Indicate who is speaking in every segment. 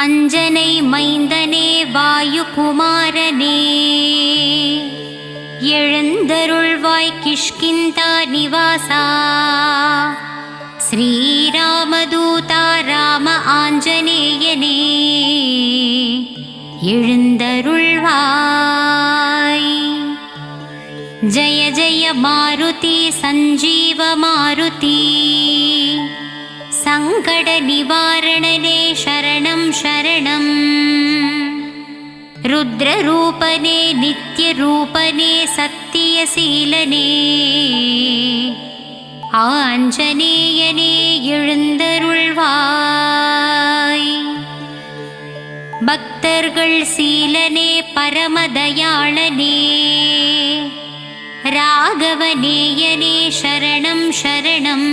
Speaker 1: அஞ்சனை மைந்தனே வாயுகுமாரனே, எழுந்தருள்வாய் கிஷ்கிந்தா நிவாசா. ஸ்ரீராமதூதா ராம ஆஞ்சநேயனே, எழுந்தருள்வாய். ஜய ஜய மாருதி சஞ்சீவ மாருதி, சங்கட நிவாரணனே சரணம் சரணம். ருத்ரரூபனே நித்யரூபனே சத்தியசீலனே, ஆஞ்சநேயனே எழுந்தருள்வாய். பக்தர்கள் சீலனே பரமதயாளனே, ராகவநேயனே சரணம் சரணம்.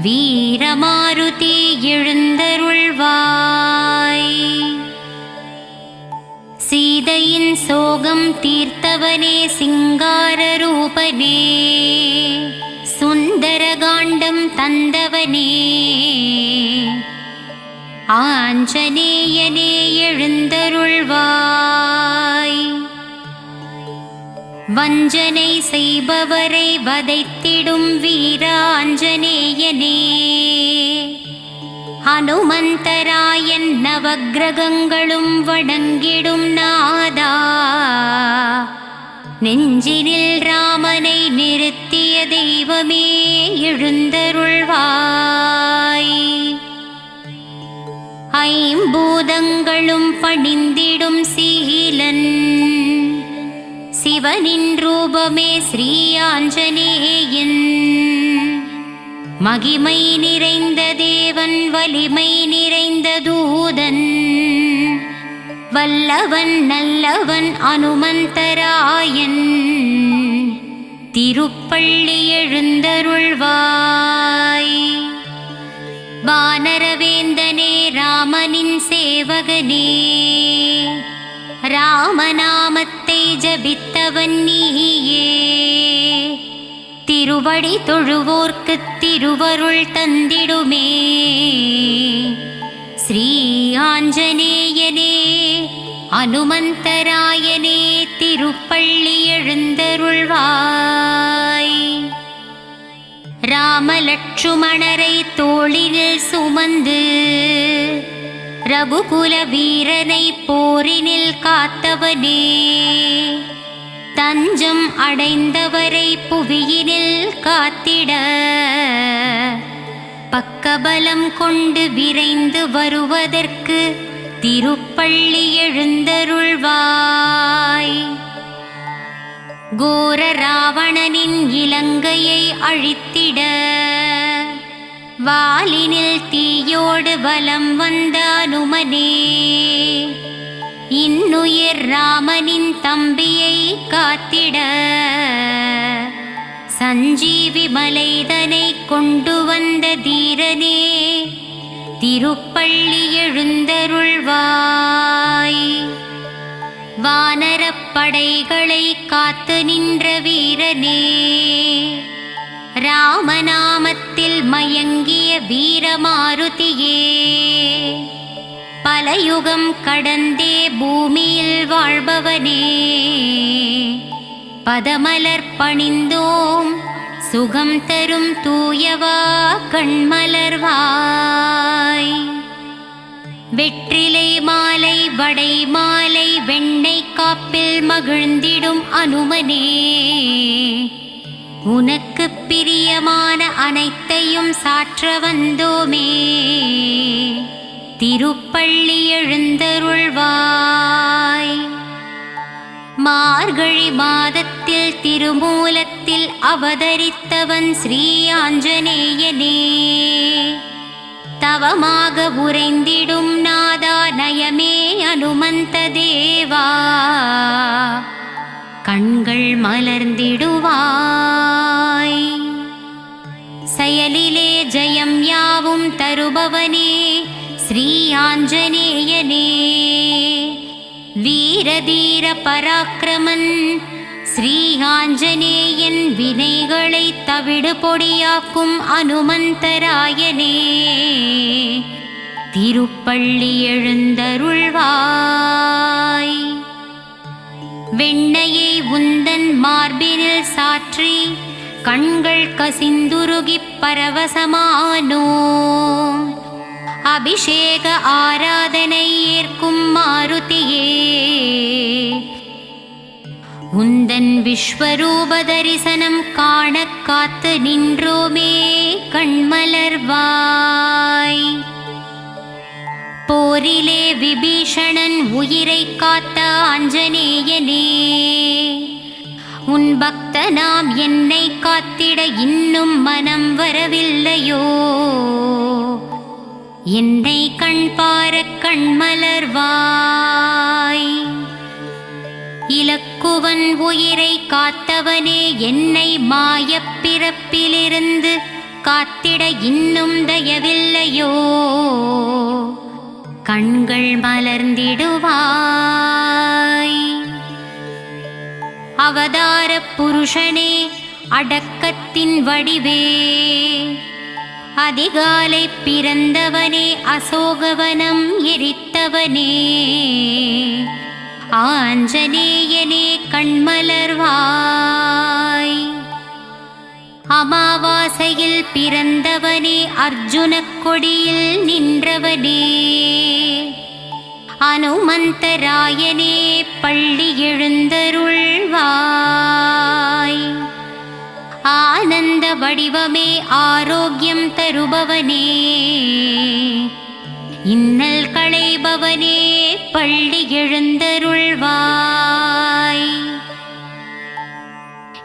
Speaker 1: வீரமாருதி எழுந்தருள்வாய். சீதையின் சோகம் தீர்த்தவனே சிங்காரரூபனே, சுந்தரகாண்டம் தந்தவனே, ஆஞ்சநேயனே எழுந்தருள்வாய். வஞ்சனை செய்பவரை வதைத்திடும் வீராஞ்சநேயனே, ஹனுமந்தராயன் நவக்கிரகங்களும் வணங்கிடும் நாதா. நெஞ்சினில் ராமனை நிறுத்திய தெய்வமே எழுந்தருள்வாய். ஐம்பூதங்களும் பணிந்திடும் சீலன், சிவனின் ரூபமே ஸ்ரீ ஆஞ்சநேயன். மகிமை நிறைந்த தேவன், வலிமை நிறைந்த தூதன், வல்லவன் நல்லவன் அனுமந்தராயன். திருப்பள்ளி எழுந்தருள்வாய். வானரவேந்தனே ராமனின் சேவகனே, ராமநாமத்தை ஜபித்தவன் நீயே. திருவடி தொழுவோர்க்கு திருவருள் தந்திடுமே. ஸ்ரீ ஆஞ்சநேயனே அனுமந்தராயனே, திருப்பள்ளி எழுந்தருள்வாய். ராமலட்சுமணரை தோளினில் சுமந்து, ரகுகுல வீரனை போரினில் காத்தவனே, தஞ்சம் அடைந்தவரை புவியினில் காத்திட, பக்கபலம் கொண்டு விரைந்து வருவதற்கு திருப்பள்ளி எழுந்தருள்வாய். கோர ராவணனின் இலங்கையை அழித்திட, வாலினில் தீயோடு வலம் வந்த அனுமனே, இன்னுயிர் ராமனின் தம்பியை காத்திட, சஞ்சீவி மலைதனை கொண்டு வந்த தீரனே, திருப்பள்ளி எழுந்தருள்வாய். வானரப்படைகளை காத்து நின்ற வீரனே, ராமநாமத்தில் மயங்கிய வீரமாருதியே, பலயுகம் கடந்தே பூமியில் வாழ்பவனே, பதமலர் பணிந்தோம் சுகம் தரும் தூயவா கண்மலர்வாய். வெற்றிலை மாலை வடை மாலை வெண்ணெய் காப்பில் மகிழ்ந்திடும் அனுமனே, உனக்கு பிரியமான அனைத்தையும் சாற்ற வந்தோமே. திருப்பள்ளி எழுந்தருள்வாய். மார்கழி மாதத்தில் திருமூலத்தில் அவதரித்தவன் ஸ்ரீ ஆஞ்சநேயனே, தவமாக உறைந்திடும் நாதா நயமே அனுமந்த தேவா. கண்கள் மலர்ந்திடுவாய். செயலிலே ஜெயம் யாவும் தருபவனே ஸ்ரீ ஆஞ்சநேயனே, வீரதீர பராக்கிரமன் ஸ்ரீ ஆஞ்சநேயன் வினைகளை தவிடு பொடியாக்கும் அனுமந்தராயனே திருப்பள்ளி எழுந்தருள்வாய். வெண்ணையை உந்தன் மார்பினில் சாற்றி கண்கள் கசிந்துருகிப் பரவசமானோம். அபிஷேக ஆராதனை ஏற்கும் மாருதியே, உந்தன் விஸ்வரூப தரிசனம் காண காத்து நின்றோமே கண்மலர்வாய். போரிலே விபீஷணன் உயிரை காத்த ஆஞ்சநேயனே, உன் பக்தனாம் என்னை காத்திட இன்னும் மனம் வரவில்லையோ? என்னை கண் பார கண்மலர்வாய். இலக்குவன் உயிரை காத்தவனே, என்னை மாயப் பிறப்பிலிருந்து காத்திட இன்னும் தயவில்லையோ? கண்கள் மலர்ந்திடுவாய். அவதார புருஷனே, அடக்கத்தின் வடிவே, அதிகாலை பிறந்தவனே, அசோகவனம் எரித்தவனே, ஆஞ்சநேயனே கண்மலர்வாய். அமாவாசையில் பிறந்தவனே, அர்ஜுனக் கொடியில் நின்றவனே, அனுமந்தராயனே பள்ளி எழுந்தருள்வாய். ஆனந்த வடிவமே, ஆரோக்கியம் தருபவனே, இன்னல் களைபவனே பள்ளி எழுந்தருள்வாய்.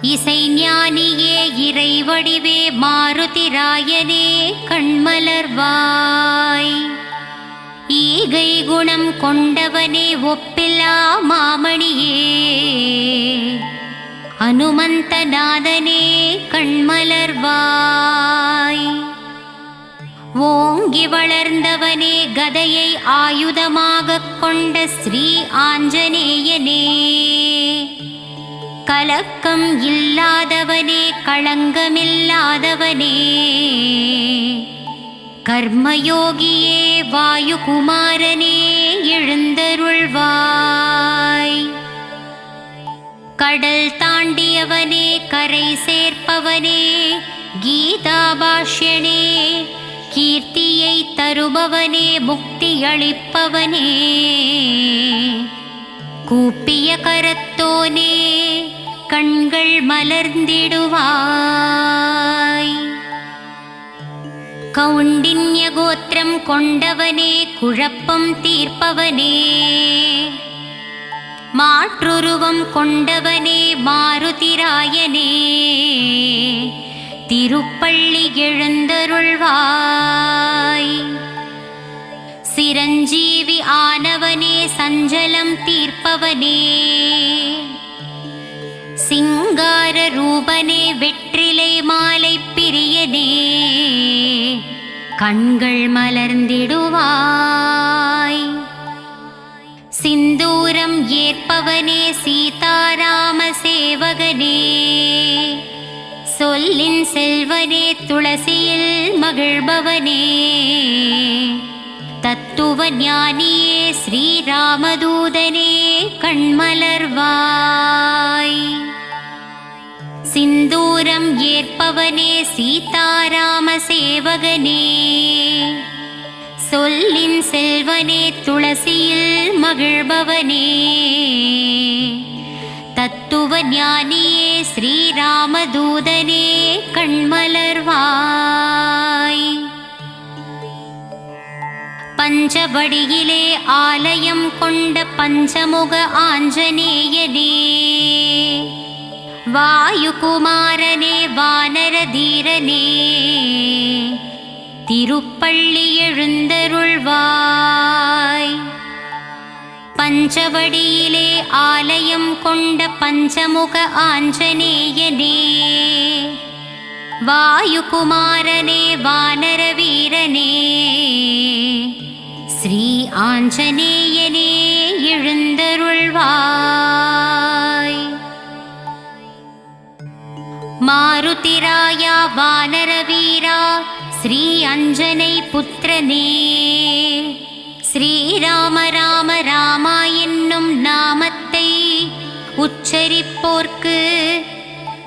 Speaker 1: இசைஞானியே இறைவடிவே, மாருதிராயனே கண்மலர்வாய். ஈகை குணம் கொண்டவனே, ஒப்பில்லா மாமணியே, அனுமந்தநாதனே கண்மலர்வாய். ஓங்கி வளர்ந்தவனே, கதையை ஆயுதமாகக் கொண்ட ஸ்ரீ ஆஞ்சநேயனே, கலக்கம் இல்லாதவனே, களங்கமில்லாதவனே, கர்மயோகியே, வாயுகுமாரனே எழுந்தருள்வாய். கடல் தாண்டியவனே, கரை சேர்ப்பவனே, கீதாபாஷ்யனே, கீர்த்தியை தருபவனே, முக்தியளிப்பவனே, கூப்பிய கரத்தோனே கண்கள் மலர்ந்திடுவாய். கௌண்டின்ய கோத்திரம் கொண்டவனே, குழப்பம் தீர்ப்பவனே, மாற்றுருவம் கொண்டவனே, மாருதிராயனே திருப்பள்ளி எழுந்தருள்வாய். சிரஞ்சீவி ஆனவனே, சஞ்சலம் தீர்ப்பவனே, சிங்கார ரூபனே, வெற்றிலை மாலை பிரியனே, கண்கள் மலர்ந்திடுவாய். சிந்தூரம் ஏற்பவனே, சீதாராம சேவகனே, சொல்லின் செல்வனே, துளசியில் மகிழ்பவனே, தத்துவ ஞானியே, ஸ்ரீராமதூதனே கண்மலர்வாய். சிந்தூரம் ஏற்பவனே, சீதாராம சேவகனே, சொல்லின் செல்வனே, துளசியில் மகிழ்பவனே, தத்துவ ஞானியே, ஸ்ரீராமதூதனே கண்மலர்வாய். பஞ்சவடியிலே ஆலயம் கொண்ட பஞ்சமுக ஆஞ்சநேயனே, வாயுகுமாரனே, வானரதீரனே திருப்பள்ளி எழுந்தருள்வாய். பஞ்சவடியிலே ஆலயம் கொண்ட பஞ்சமுக ஆஞ்சநேயனே, வாயுகுமாரனே, வானரவீரனே, ஸ்ரீ ஆஞ்சநேயனே எழுந்தருள்வாய். மாருதிராயா வானரவீரா ஸ்ரீ அஞ்சனை புத்திரனே ஸ்ரீராம ராம ராமா என்னும் நாமத்தை உச்சரிப்போர்க்கு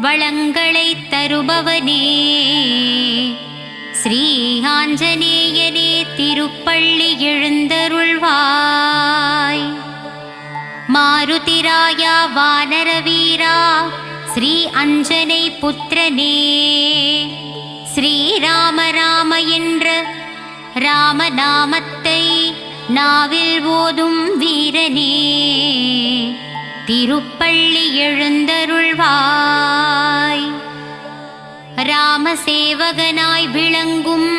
Speaker 1: வளங்களை தருபவனே ஸ்ரீ ஆஞ்சநேயனே திருப்பள்ளி எழுந்தருள்வாய். மாருதிராயா வானரவீரா ஸ்ரீ அஞ்சனை புத்திரனே ஸ்ரீராம ராம என்ற ராமநாமத்தை நாவில் ஓதும் வீரனே திருப்பள்ளி எழுந்தருள்வாய். ராமசேவகனாய் விளங்கும்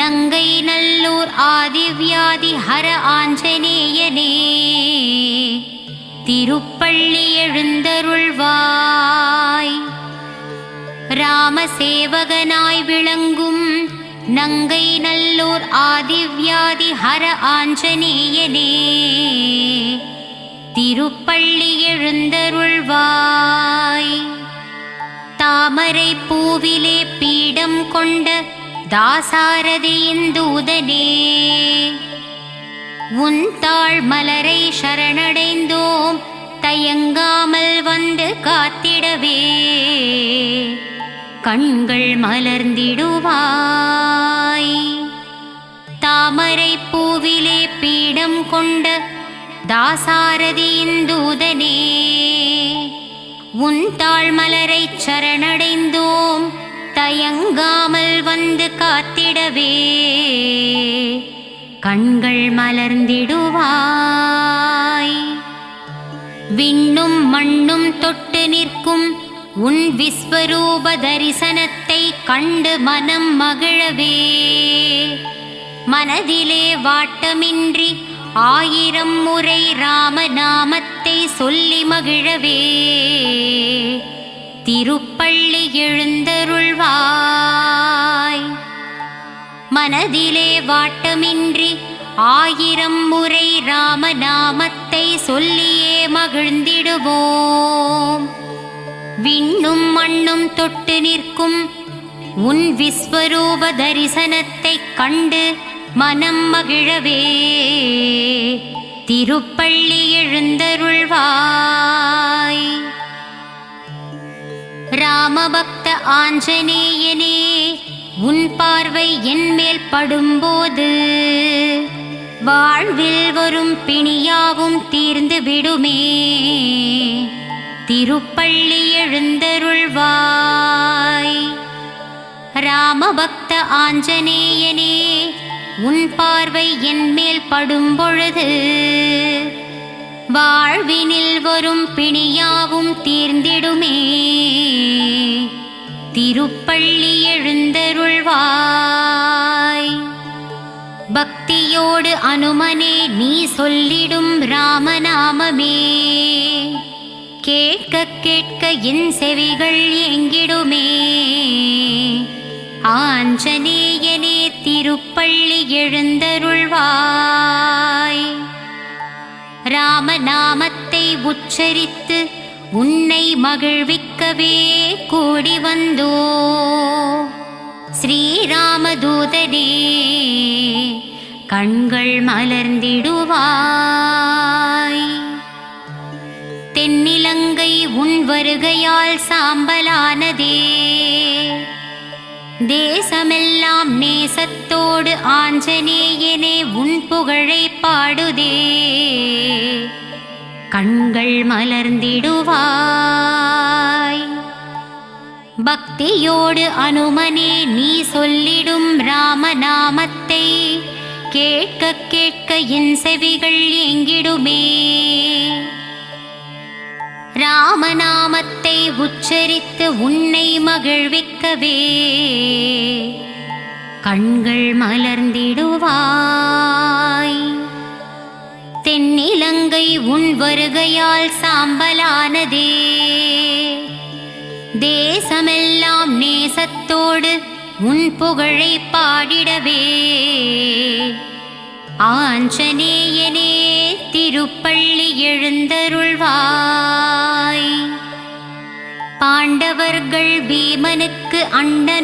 Speaker 1: நங்கை நல்லூர் ஆதிவ்யாதி ஹர ஆஞ்சநேயனே திருப்பள்ளி எழுந்தருள்வாய். ராமசேவகனாய் விளங்கும் நங்கை நல்லூர் ஆதிவ்யாதி ஹர ஆஞ்சநேயனே திருப்பள்ளி எழுந்தருள்வாய். தாமரை பூவிலே பீடம் கொண்ட தாசாரதியின் தூதனே உன் தாழ் மலரை சரணடைந்தோம் தயங்காமல் வந்து காத்திடவே கண்கள் மலர்ந்திடுவாய். தாமரை பூவிலே பீடம் கொண்ட தாசாரதியின் தூதனே உன் தாழ் மலரை சரணடைந்தோம் தயங்காமல் வந்து காத்திடவே கண்கள் மலர்ந்திடுவாய். விண்ணும் மண்ணும் தொட்டு நிற்கும் உன் விஸ்வரூப தரிசனத்தை கண்டு மனம் மகிழவே மனதிலே வாட்டமின்றி 1000 முறை ராமநாமத்தை சொல்லி மகிழவே திருப்பள்ளி எழுந்தருள்வாய். மனதிலே வாட்டமின்றி 1000 முறை ராமநாமத்தை சொல்லியே மகிழ்ந்திடுவோம். விண்ணும் மண்ணும் தொட்டு நிற்கும் உன் விஸ்வரூப தரிசனத்தை கண்டு மனம் மகிழவே திருப்பள்ளி எழுந்தருள்வாய். ராமபக்த ஆஞ்சநேயனே உன் பார்வை என் மேல் படும்போது வாழ்வில் வரும் பிணியாவும் தீர்ந்து விடுமே திருப்பள்ளி எழுந்தருள்வாய். ராமபக்த ஆஞ்சநேயனே உன் பார்வை என் மேல் படும்பொழுது வாழ்வினில் வரும் பிணியாவும் தீர்ந்திடுமே திருப்பள்ளி எழுந்தருள்வாய். பக்தியோடு அனுமனே நீ சொல்லிடும் ராமநாமமே கேட்க கேட்க என் செவிகள் ஏங்கிடுமே ஆஞ்சநேயனே திருப்பள்ளி எழுந்தருள்வாய். ராமநாமத்தை உச்சரித்து உன்னை மகிழ்விக்கவே கூடி வந்தோ ஸ்ரீராமதூதனே கண்கள் மலர்ந்திடுவாய். தென்னிலங்கை உன் வருகையால் சாம்பலானதே தேசமெல்லாம் நேசத்தோடு ஆஞ்சநேயனே உன் புகழை பாடுதே கண்கள் மலர்ந்திடுவாய். பக்தியோடு அனுமனே நீ சொல்லிடும் ராமநாமத்தை கேட்க கேட்க என் செவிகள் ஏங்கிடுமே ராமநாமத்தை உச்சரித்து உன்னை மகிழ்விக்கவே கண்கள் மலர்ந்திடுவாய். தென்னிலங்கை உன் வருகையால் சாம்பலானதே தேசமெல்லாம் நேசத்தோடு உன் புகழை பாடிடவே ஆஞ்சநேயனே திருப்பள்ளி எழுந்தருள்வாய். பாண்டவர்கள் பீமனுக்கு அண்ணனுமானாய்,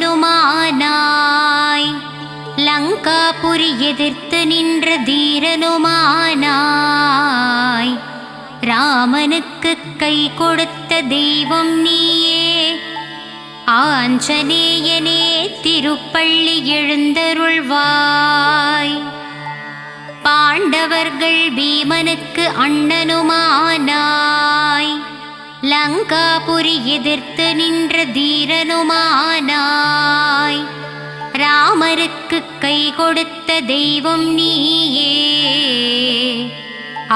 Speaker 1: லங்காபுரி எதிர்த்து நின்ற தீரனுமானாய், ராமனுக்கு கை கொடுத்த தெய்வம் நீயே, ஆஞ்சநேயனே திருப்பள்ளி எழுந்தருள்வாய். பாண்டவர்கள் பீமனுக்கு அண்ணனுமானாய், லங்காபுரி எதிர்த்து நின்ற தீரனுமானாய், ராமருக்கு கை கொடுத்த தெய்வம் நீயே,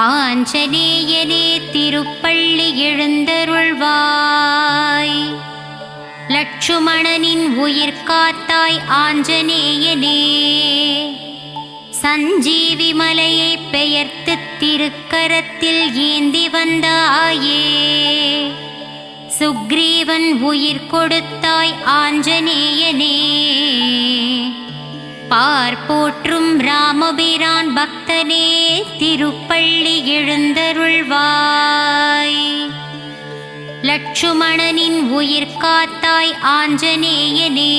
Speaker 1: ஆஞ்சநேயனே திருப்பள்ளி எழுந்தருள்வாய். லட்சுமணனின் உயிர் காத்தாய் ஆஞ்சநேயனே, சஞ்சீவி மலையை பெயர்த்து திருக்கரத்தில் ஏந்தி வந்தாயே, சுக்ரீவன் உயிர் கொடுத்தாய் ஆஞ்சநேயனே, பார்ப்போற்றும் ராமபிரான் பக்தனே திருப்பள்ளி எழுந்தருள்வாய். லட்சுமணனின் உயிர் காத்தாய் ஆஞ்சநேயனே,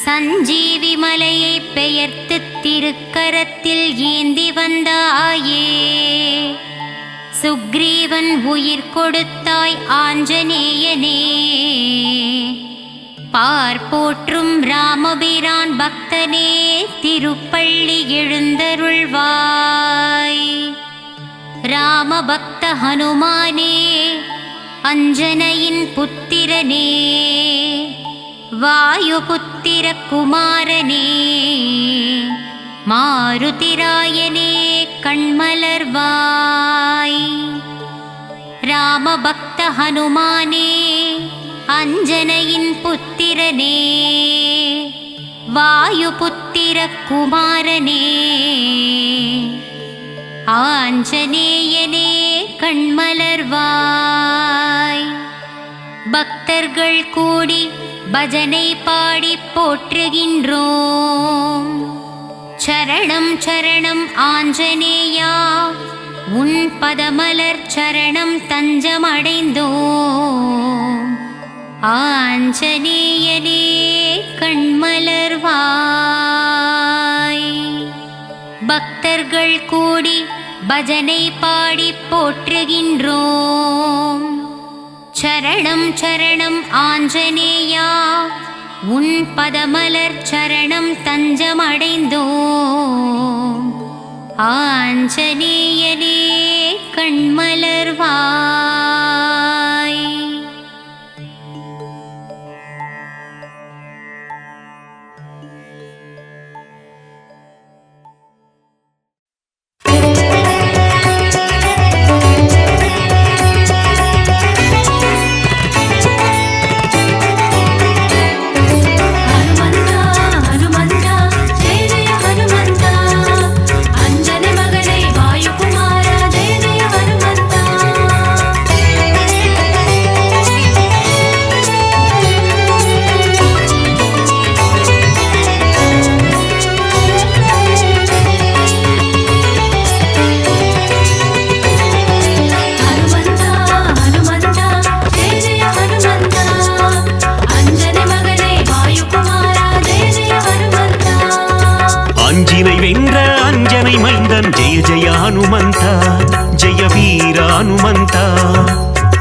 Speaker 1: சஞ்சீவி மலையை பெயர்த்து திருக்கரத்தில் ஏந்தி வந்தாயே, சுக்ரீவன் உயிர் கொடுத்தாய் ஆஞ்சநேயனே, பார்ப்போற்றும் ராமபிரான் பக்தனே திருப்பள்ளி எழுந்தருள்வாய். ராமபக்த ஹனுமானே, அஞ்சனையின் புத்திரனே, வாயுபுத்திர குமாரனே, மாருதிராயனே கண்மலர்வாய். ராமபக்த ஹனுமானே, அஞ்சனையின் புத்திரனே, வாயுபுத்திர குமாரனே, ஆஞ்சநேயனே கண்மலர்வாய். பக்தர்கள் கூடி பஜனை பாடி போற்றுகின்றோம். சரணம் சரணம் ஆஞ்சநேயா, உன் பதமலர் சரணம் தஞ்சமடைந்தோம். ஆஞ்சநேயனே கண்மலர்வாய். பக்தர்கள் கூடி பஜனை பாடி போற்றுகின்றோம். சரணம் சரணம் ஆஞ்சநேயா, உன் பதமலர் சரணம் தஞ்சமடைந்தோம். ஆஞ்சநேயனே கண்மலர்வாய்.
Speaker 2: ஹனுமந்தா, ஜெய வீர ஹனுமந்தா,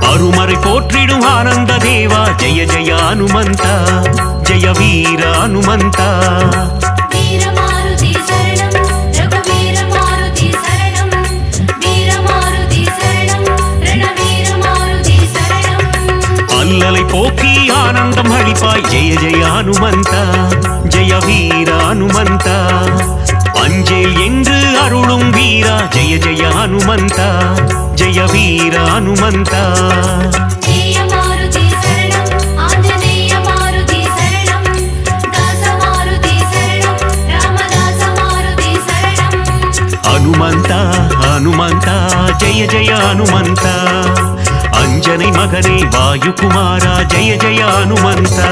Speaker 2: அருமறை போற்றிடும் ஆனந்த தேவா, ஜெய ஜெய ஹனுமந்தா, ஜெய வீர ஹனுமந்தா. அல்லலை போக்கி ஆனந்தம் அளிப்பாய், ஜெய ஜெய ஹனுமந்தா, ஜெய வீர ஹனுமந்தா. அஞ்சேல் என்று அருளும் வீரா, ஜெய ஜெய ஹனுமந்தா, ஜெய வீர ஹனுமந்தா. ஹனுமந்தா ஹனுமந்தா, ஜெய ஜெய ஹனுமந்தா, அஞ்சனை மகனே வாயுகுமாரா, ஜெய ஜெய ஹனுமந்தா.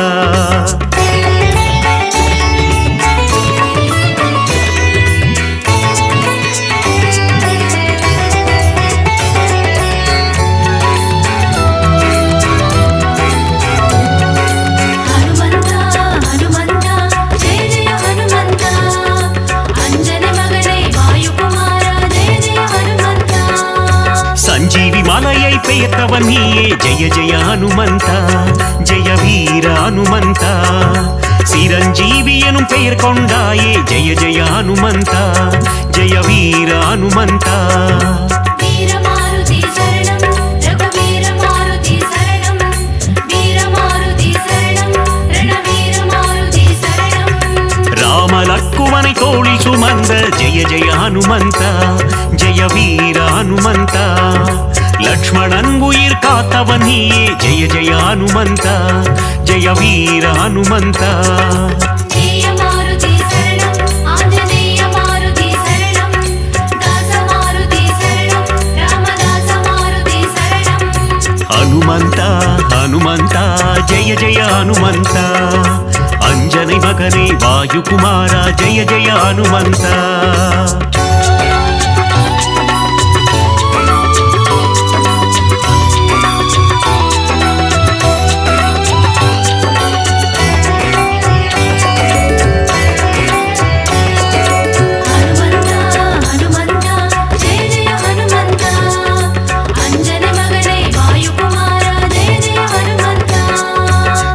Speaker 2: பெயர்த்தவன் நீயே ஜெய ஜெய ஹனுமந்தா ஜெய வீர ஹனுமந்தா சிரஞ்சீவி எனும் பெயர் கொண்டாயே ஜெய ஜெய ஹனுமந்தா ஜெய வீர ஹனுமந்தா ராமலக்குவனை தோளில் சுமந்த ஜெய ஜெய ஹனுமந்தா ஜெய வீர ஹனுமந்தா லக்ஷ்மணன் உயிர் காத்தவன் நீயே ஜெய ஜெய ஹனுமந்தா ஜெய வீர ஹனுமந்தா ஹனுமந்தா ஹனுமந்தா ஜெய ஜெய ஹனுமந்தா அஞ்சனை மகனே வாயுகுமாரா ஜெய ஜெய ஹனுமந்தா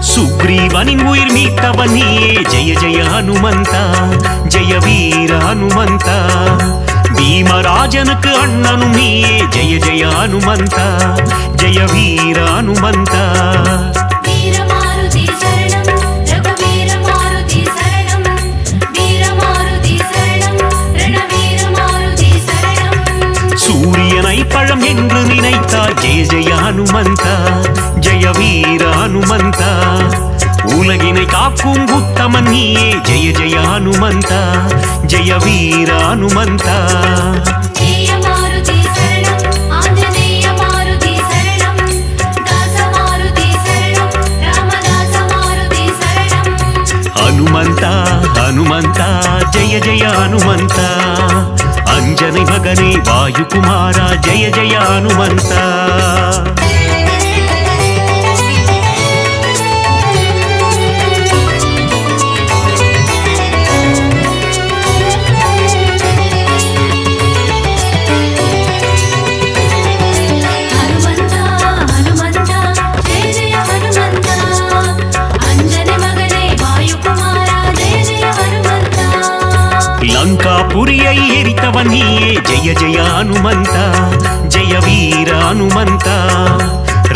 Speaker 2: சுக்ரீவனின் உயிர் மீட்டவன் நீயே ஜெய ஜெய ஹனுமந்தா ஜெய வீர ஹனுமந்தா பீமராஜனுக்கு அண்ணனும் நீயே ஜெய ஜெய ஹனுமந்தா ஜெய வீர ஹனுமந்தா சூரியனை பழம் என்று நினைத்தார் ஜெய ஜெய ஹனுமந்தா ஜெய வீர ஹனுமந்தா உலகினை காக்கும் உத்தமன் நீயே ஜெய ஜெய ஹனுமந்தா ஜெய வீர ஹனுமந்தா ஹனுமந்தா ஹனுமந்தா ஜெய ஜெய ஹனுமந்தா அஞ்சனை மகனே வாயுகுமாரா ஜெய ஜெய ஹனுமந்தா லங்காபுரியை எரித்தவன் நீயே ஜெய ஜெய ஹனுமந்தா ஜெய வீர ஹனுமந்தா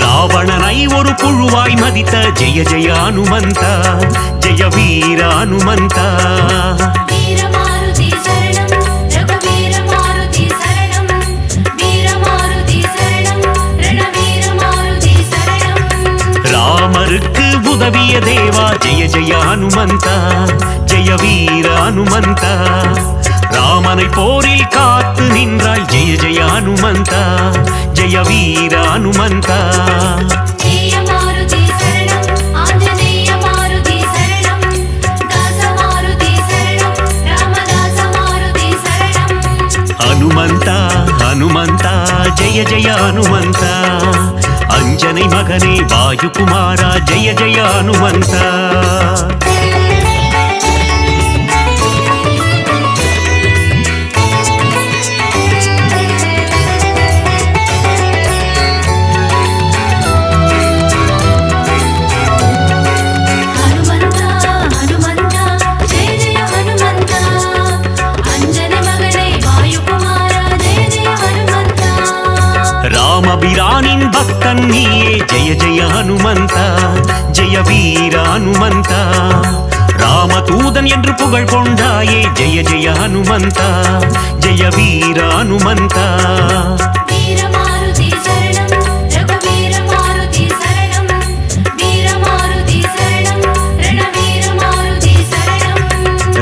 Speaker 2: ராவணனை ஒரு புழுவாய் மதித்த ஜெய ஜெய ஹனுமந்தா ஜெய வீர ஹனுமந்தா ராமருக்கு உதவிய தேவா ஜெய ஜெய ஹனுமந்தா ஜெய வீர ஹனுமந்தா ராமனை போரில் காத்து நின்றாய் ஜெய ஜெய ஹனுமந்தா ஜெய வீர ஹனுமந்தா ஹனுமந்தா ஹனுமந்தா ஜெய ஜெய ஹனுமந்தா அஞ்சனை மகனே வாயுகுமாரா ஜெய ஜெய ஹனுமந்தா ராமபிரானின் பக்தன் நீயே ஜெய ஜெய ஹனுமந்தா ஜெய வீர ஹனுமந்தா ராமதூதன் என்று புகழ் கொண்டாயே ஜெய ஜெய ஹனுமந்தா ஜெய வீர ஹனுமந்தா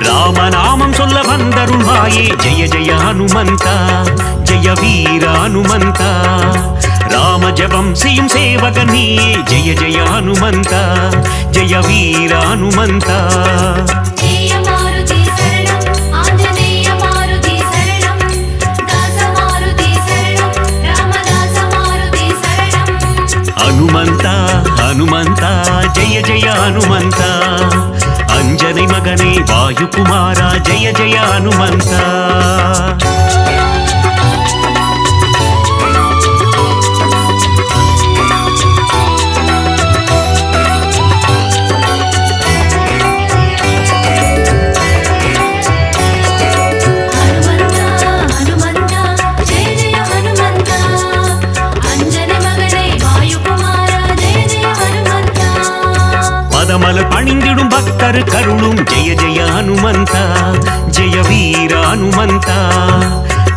Speaker 2: ராமநாமம் சொல்ல வந்தருள்வாயே ஜெய ஜெய ஹனுமந்தா ஜெய வீர ஹனுமந்தா ராம ஜபம் செய்யும் சேவகன் நீயே ஜெய ஜெய ஹனுமந்தா ஜெய வீர ஹனுமந்தா ஹனுமந்தா ஹனுமந்தா ஜெய ஜெய ஹனுமந்தா அஞ்சனை மகனே வாயுகுமாரா ஜெய ஜெய ஹனுமந்தா பணிந்திடும் பக்தர் கருளும் ஜெய ஜெய ஹனுமந்தா ஜெய வீர ஹனுமந்தா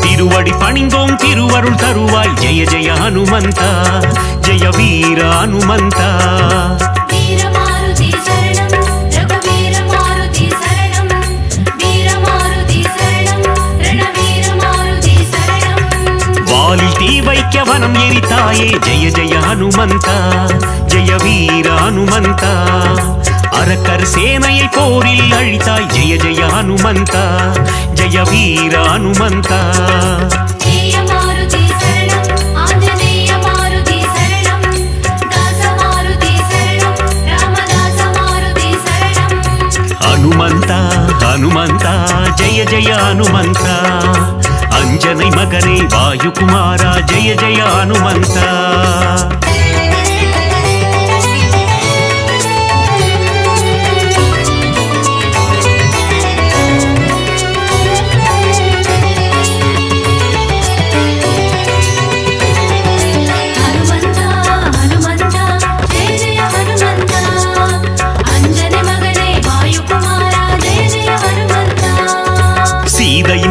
Speaker 2: திருவடி பணிந்தோம் திருவருள் தருவாய் ஜெய ஜெய ஹனுமந்தா ஜெய வீர ஹனுமந்தா வாலில் தீ வைக்க வனம் எரித்தாயே ஜெய ஜெய ஹனுமந்தா ஜெய வீர ஹனுமந்தா அரக்கர் சேனையை போரில் அழித்தாய் ஜெய ஜெய ஹனுமந்தா ஜெய வீர ஹனுமந்தா ஹனுமந்தா ஹனுமந்தா ஜெய ஜெய ஹனுமந்தா अंजनै मगने वायुकुमारा जय जय हनुमंता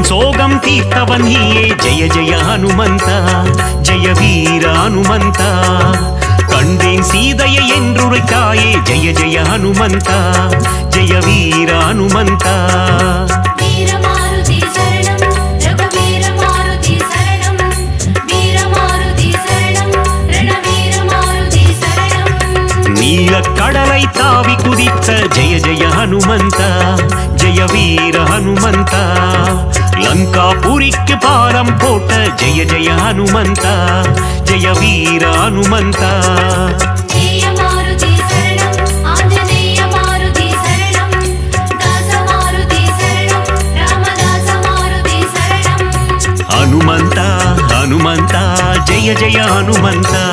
Speaker 2: சோகம் தீர்த்தவன் நீயே ஜெய ஜெய ஹனுமந்தா ஜெய வீர ஹனுமந்தா கண்டேன் சீதையை என்றுரைத்தாயே ஜெய ஜெய ஹனுமந்தா ஜெய வீர ஹனுமந்தா நீல கடலை தாவி குதித்த ஜெய ஜெய ஹனுமந்தா ஜெய வீர ஹனுமந்தா லங்காபுரிக்கு பாரம் போட்ட ஜெய ஜெய ஹனுமந்தா ஜெய வீர ஹனுமந்தா ஹனுமந்தா ஹனுமந்தா ஜெய ஜெய ஹனுமந்தா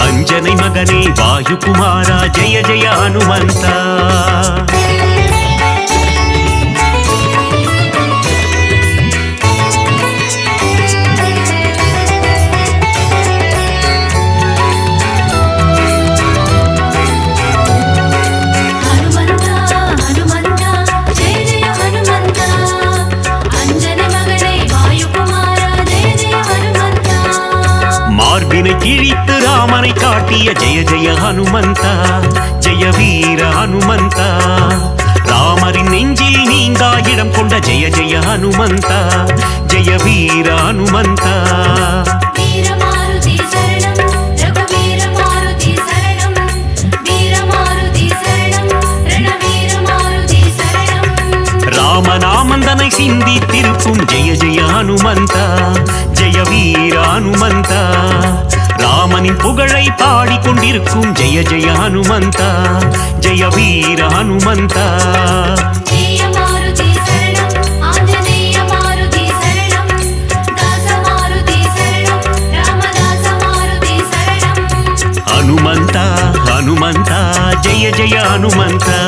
Speaker 2: अंजनै मगने वायुकुमारा जय जय हनुमंता கிழித்து ராமனை காட்டிய ஜெய ஜெய ஹனுமந்தா ஜெய வீர ஹனுமந்தா ராமரின் நெஞ்சில் நீங்கா இடம் கொண்ட ஜெய ஜெய ஹனுமந்தா ஜெய வீர ஹனுமந்தா ராமநாமந்தனை சிந்தித்திருக்கும் ஜெய ஜெய ஹனுமந்தா ஜெய வீர ஹனுமந்தா ராமனின் புகழை பாடிக்கொண்டிருக்கும் ஜெய ஜெய ஹனுமந்தா ஜெய வீர ஹனுமந்தா ஹனுமந்தா ஹனுமந்தா ஜெய ஜெய ஹனுமந்தா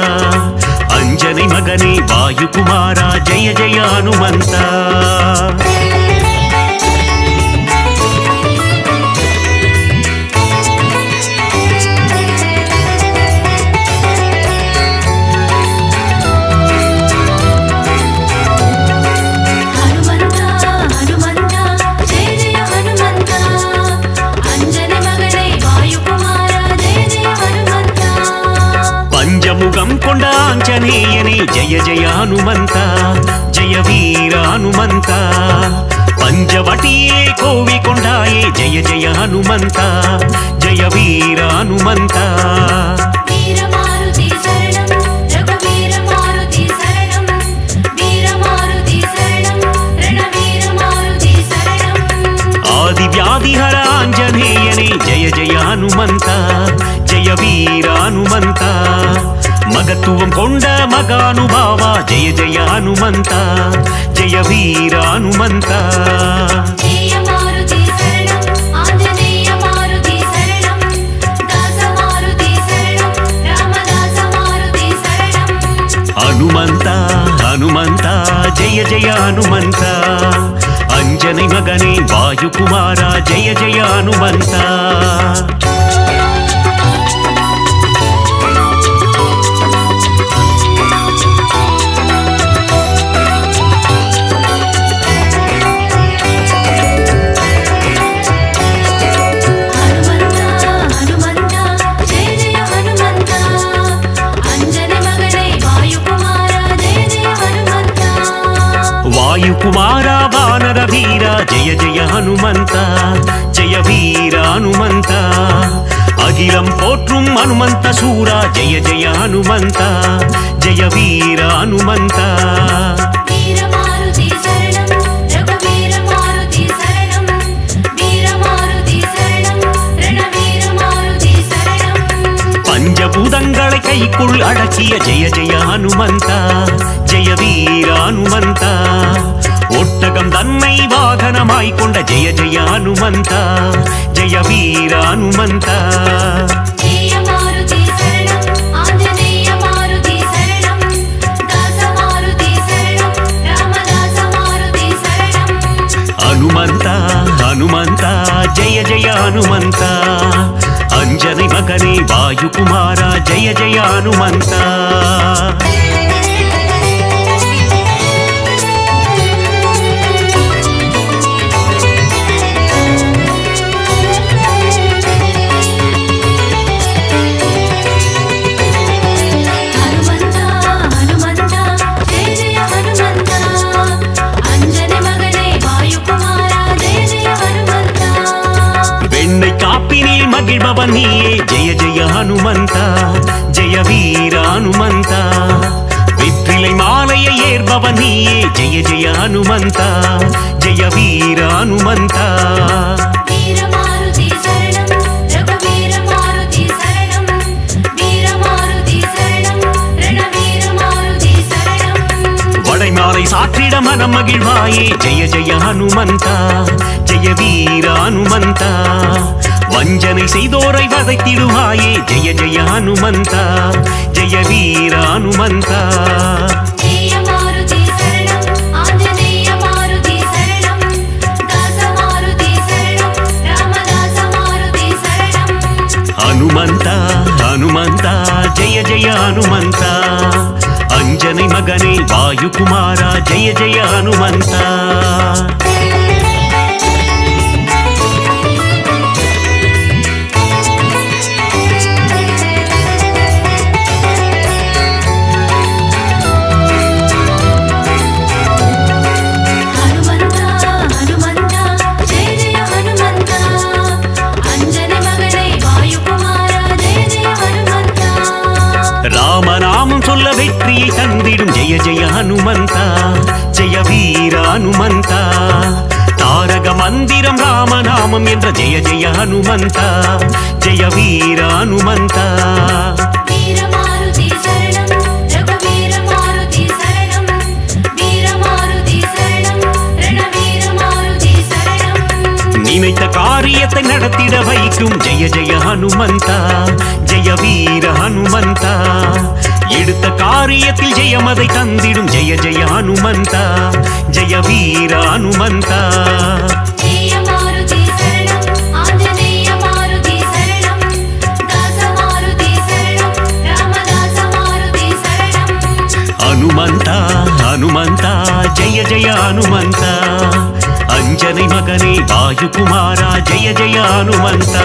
Speaker 2: अंजनै मगने वायुकुमारा जय जय हनुमंता முகம் கொண்ட ஆஞ்சநேயனே ஜெய ஜெய ஹனுமந்தா ஜெய வீர ஹனுமந்தா பஞ்சவட்டியே கோவி கொண்டாயே ஜெய ஜெய ஹனுமந்தா ஜெய வீர ஹனுமந்தா ஆதி வியாதிஹர ஆஞ்சநேயனே ஜெய ஜெய ஹனுமந்தா ஜெய வீர ஹனுமந்தா மகத்துவம் கொண்ட மகானுபாவா ஜெய ஜெய ஹனுமந்தா ஜெய வீர ஹனுமந்தா ஹனுமந்தா ஹனுமந்தா ஜெய ஜெய ஹனுமந்தா अंजनै मगने वायुकुमारा जय जय हनुमंता ವಾಯುಕುಮಾರ ವಾನರ ವೀರ ಜಯ ಜಯ ಹನುಮಂತ ಜಯ ವೀರ ಹನುಮಂತ அகிலம் போற்றும் ஹனுமந்த சூரா ஜெய ஜெய ஹனுமந்த ஜெய வீர ஹனுமந்த பஞ்சபூதங்களை கைக்குள் அடக்கிய ஜெய ஜெய ஹனுமந்த ஜெய வீர ஹனுமந்த ஒட்டகம் தன்னை வாகனமாய் கொண்ட ஜெய ஜெய ஹனுமந்த ஜெய வீர ஹனுமந்த ಹನುಮಂತ ಹನುಮಂತ ಜಯ ಜಯ ಹನುಮಂತ ಅಂಜನಿ ಮಗನೇ ವಾಯುಕುಮಾರ ಜಯ ಜಯ ಹನುಮಂತ மகிழ்பவன் நீயே ஜெய ஜெய ஹனுமந்த ஜெய வீர ஹனுமந்த வெற்றிலை மாலையை ஏற்பவன் நீயே ஜெய ஜெய ஹனுமந்த ஜெய வீர ஹனுமந்த வடைமாலை சாற்றிட மனம் மகிழ்வாயே ஜெய ஜெய ஹனுமந்த ஜெய வீர ஹனுமந்த வஞ்சனை செய்தோரை வதைத்திடுவாயே ஜெய ஜெய ஹனுமந்த ஜெய வீர ஹனுமந்த ஹனுமந்த ஹனுமந்த ஜெய ஜெய ஹனுமந்த ಅಂಜನಿ ಮಗನೇ ವಾಯುಕುಮಾರ ಜಯ ಜಯ ಹನುಮಂತ ராமநாமம் சொல்ல வெற்றியை தந்திடும் ஜெய ஜெய ஹனுமந்த ஜெய வீர ஹனுமந்த தாரக மந்திரம் ராமநாமம் என்ற ஜெய ஜெய ஹனுமந்த ஜெய வீர ஹனுமந்த நினைத்த காரியத்தை நடத்திட வைக்கும் ஜெய ஜெய ஹனுமந்த ஜெய வீர ஹனுமந்த எடுத்த காரியத்தில் ஜெயமதை தந்திடும் ஜெய ஜெய ஹனுமந்த ஜெய வீர ஹனுமந்த ಹನುಮಂತ ಹನುಮಂತ ಜಯ ಜಯ ಹನುಮಂತ ಅಂಜನಿ ಮಗನೇ ವಾಯುಕುಮಾರ ಜಯ ಜಯ ಹನುಮಂತ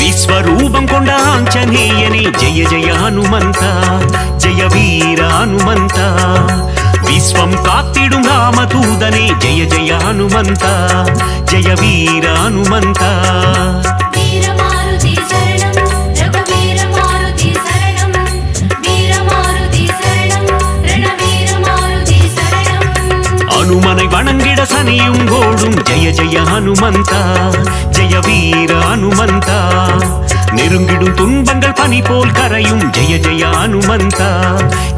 Speaker 2: విశ్వరూపం కొండ ఆంజనేయనే జయ జయ హనుమంత జయ వీర హనుమంత విశ్వం కాத்திடும் రామదూதனே జయ జయ హనుమంత జయ వీర హనుమంత ஹனுமனை வணங்கிட சனியும் கோடும் ஜெய ஜெய ஹனுமந்த ஜெய வீர ஹனுமந்த நெருங்கிடும் துன்பங்கள் பனி போல் கரையும் ஜெய ஜெய ஹனுமந்த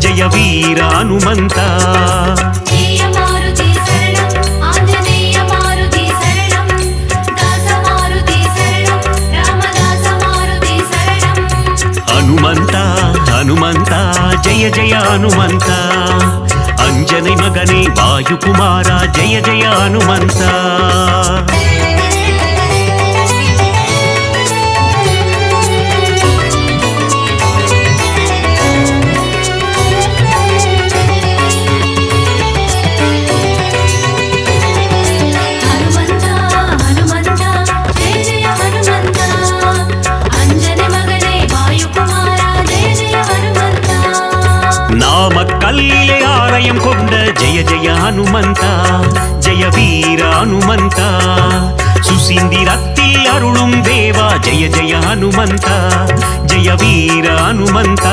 Speaker 2: ஜெய வீர ஹனுமந்த ಹನುಮಂತ ಹನುಮಂತ ಜಯ ಜಯ ಹನುಮಂತ ಅಂಜನಿ ಮಗನೇ ವಾಯುಕುಮಾರ ಜಯ ಜಯ ಹನುಮಂತ ಜಯ ಜಯ ಹನುಮಂತ ಜಯ ವೀರ ಹನುಮಂತ சுசீந்திரத்தில் அருளும் தேவா ஜெய ஜெய ஹனுமந்த ஜெய வீர ஹனுமந்த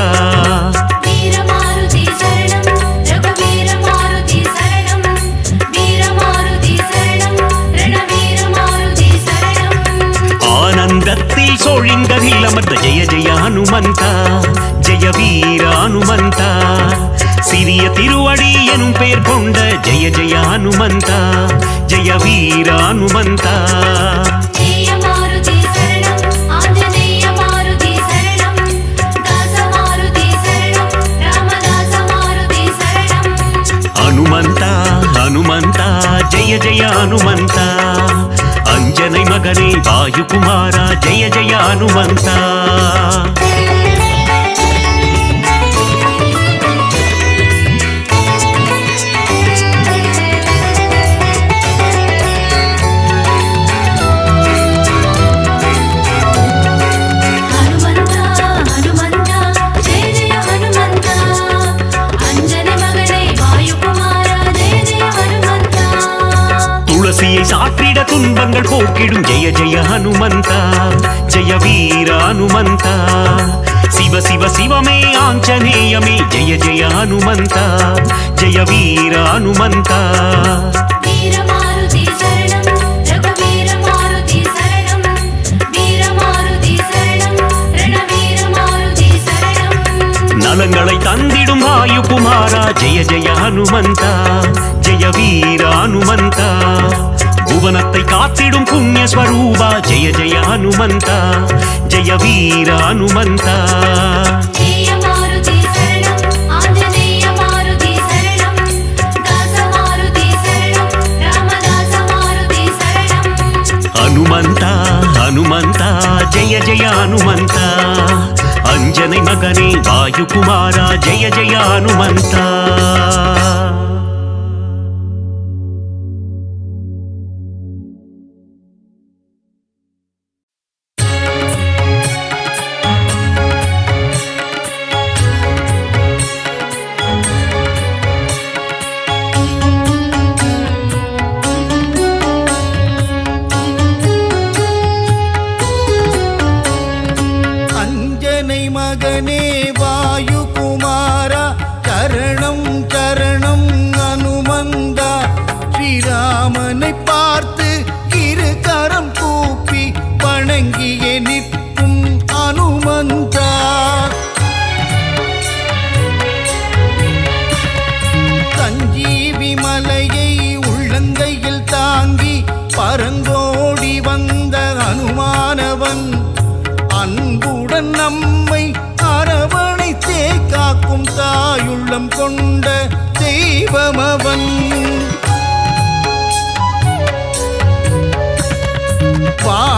Speaker 2: ஆனந்தத்தில் சோழிங்கரில் அமர்ந்த ஜெய ஜெய ஹனுமந்த ஜெய வீர ஹனுமந்த சிறிய திருவடி எனும் பெயர் கொண்ட ஜெய ஜெய ஹனுமந்த ஜெய வீர ஹனுமந்த ಹನುಮಂತ ಹನುಮಂತ ಜಯ ಜಯ ಹನುಮಂತ ಅಂಜನೈ ಮಗನೇ ವಾಯುಕುಮಾರ ಜಯ ಜಯ ಹನುಮಂತ துளசியை சாற்றிட துன்பங்கள் போக்கிடும் ஜெய ஜெய ஹனுமந்தா ஜெய வீர ஹனுமந்தா சிவ சிவ சிவமே ஆஞ்சநேயமே ஜெய ஜெய ஹனுமந்தா ஜெய வீர ஹனுமந்தா நலங்களை தந்திடும் வாயுகுமாரா ஜெய ஜெய ஹனுமந்தா ஜெய வீர ஹனுமந்தா புவனத்தை காத்திடும் புண்ணிய ஸ்வரூபா ஜெய ஜெய ஹனுமந்தா ஜெய வீர ஹனுமந்தா ಹನುಮಂತ ಹನುಮಂತ ಜಯ ಜಯ ಹನುಮಂತ ಅಂಜನೈ ಮಗನೇ ವಾಯುಕುಮಾರ ಜಯ ಜಯ ಹನುಮಂತ நம்மை அரவணைத்தே காக்கும் தாயுள்ளம் கொண்ட தெய்வமவன்.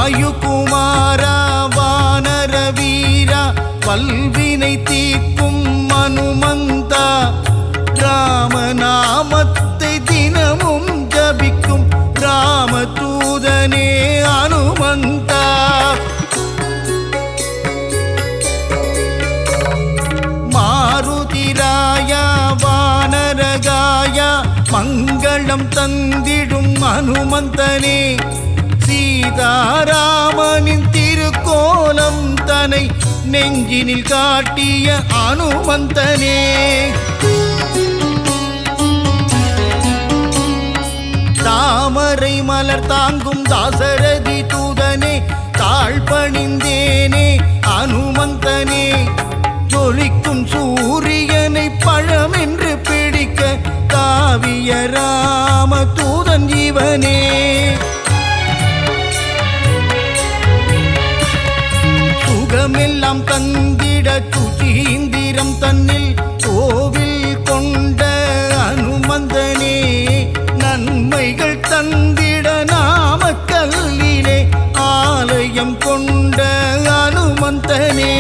Speaker 2: வாயுகுமாரா வானர வீரா வல்வினை தீக்கும் அனுமந்தா ராமநாமத்தை தினமும் ஜபிக்கும் ராமதூதனே அனுமந்தா. மாருதிராயா வானரகாயா மங்களம் தந்திடும் அனுமந்தனே சீதாராமனின் திருக்கோலம் தனை நெஞ்சினில் காட்டிய அனுமந்தனே. தாமரை மலர் தாங்கும் தாசரதி தூதனே தாழ்பணிந்தேனே அனுமந்தனே. ஜொலிக்கும் சூரியனை பழமென்று பிடிக்க தாவிய ராம தூதன் ஜீவனே. சுகமெல்லாம் தந்திட சுசீந்திரம் தன்னில் கோவில் கொண்ட அனுமந்தனே. நன்மைகள் தந்திட நாமக்கல்லிலே ஆலயம் கொண்ட அனுமந்தனே.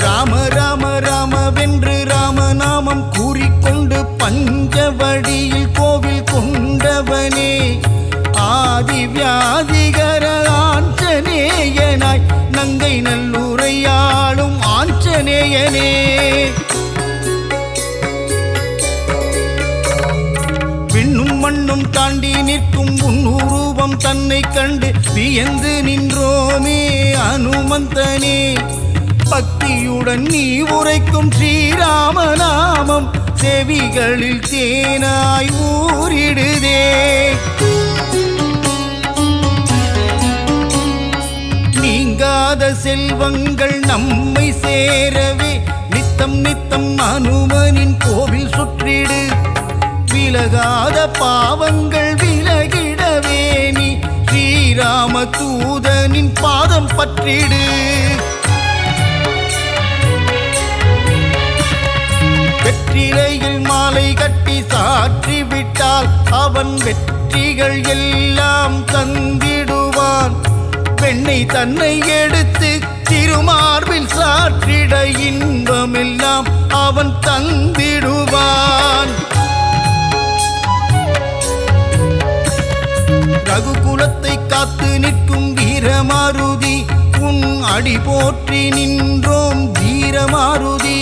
Speaker 2: ராம ராம ராமவென்று ராமநாமம் கூறிக்கொண்டு பஞ்சவடியில் கோவில் கொண்டவனே. ஆதி வியாதிகர ஆஞ்சநேயனாய் நங்கை நல்லூரையாளும் ஆஞ்சநேயனே.
Speaker 3: தாண்டி நிற்கும் உன்னுருவம் தன்னை கண்டு வியந்து நின்றோமே அனுமந்தனே. பக்தியுடன் நீ உரைக்கும் ஸ்ரீராம நாமம் செவிகளில் தேனாய் ஊறிடுதே. நீங்காத செல்வங்கள் நம்மை சேரவே நித்தம் நித்தம் அனுமனின் கோவில் சுற்றிடு. விலகாத பாவங்கள் விலகிடவே நீ ஸ்ரீராம தூதனின் பாதம் பற்றிடு. வெற்றிலையில் மாலை கட்டி சாற்றி விட்டால் அவன் வெற்றிகள் எல்லாம் தந்திடுவான். பெண்ணை தன்னை எடுத்து திருமார்பில் சாற்றிட இன்பமெல்லாம் அவன் தந்திடுவான். ரகுகுலத்தை காத்து நிற்கும் வீரமாருதி உன் அடி போற்றி நின்றோம் வீரமாருதி.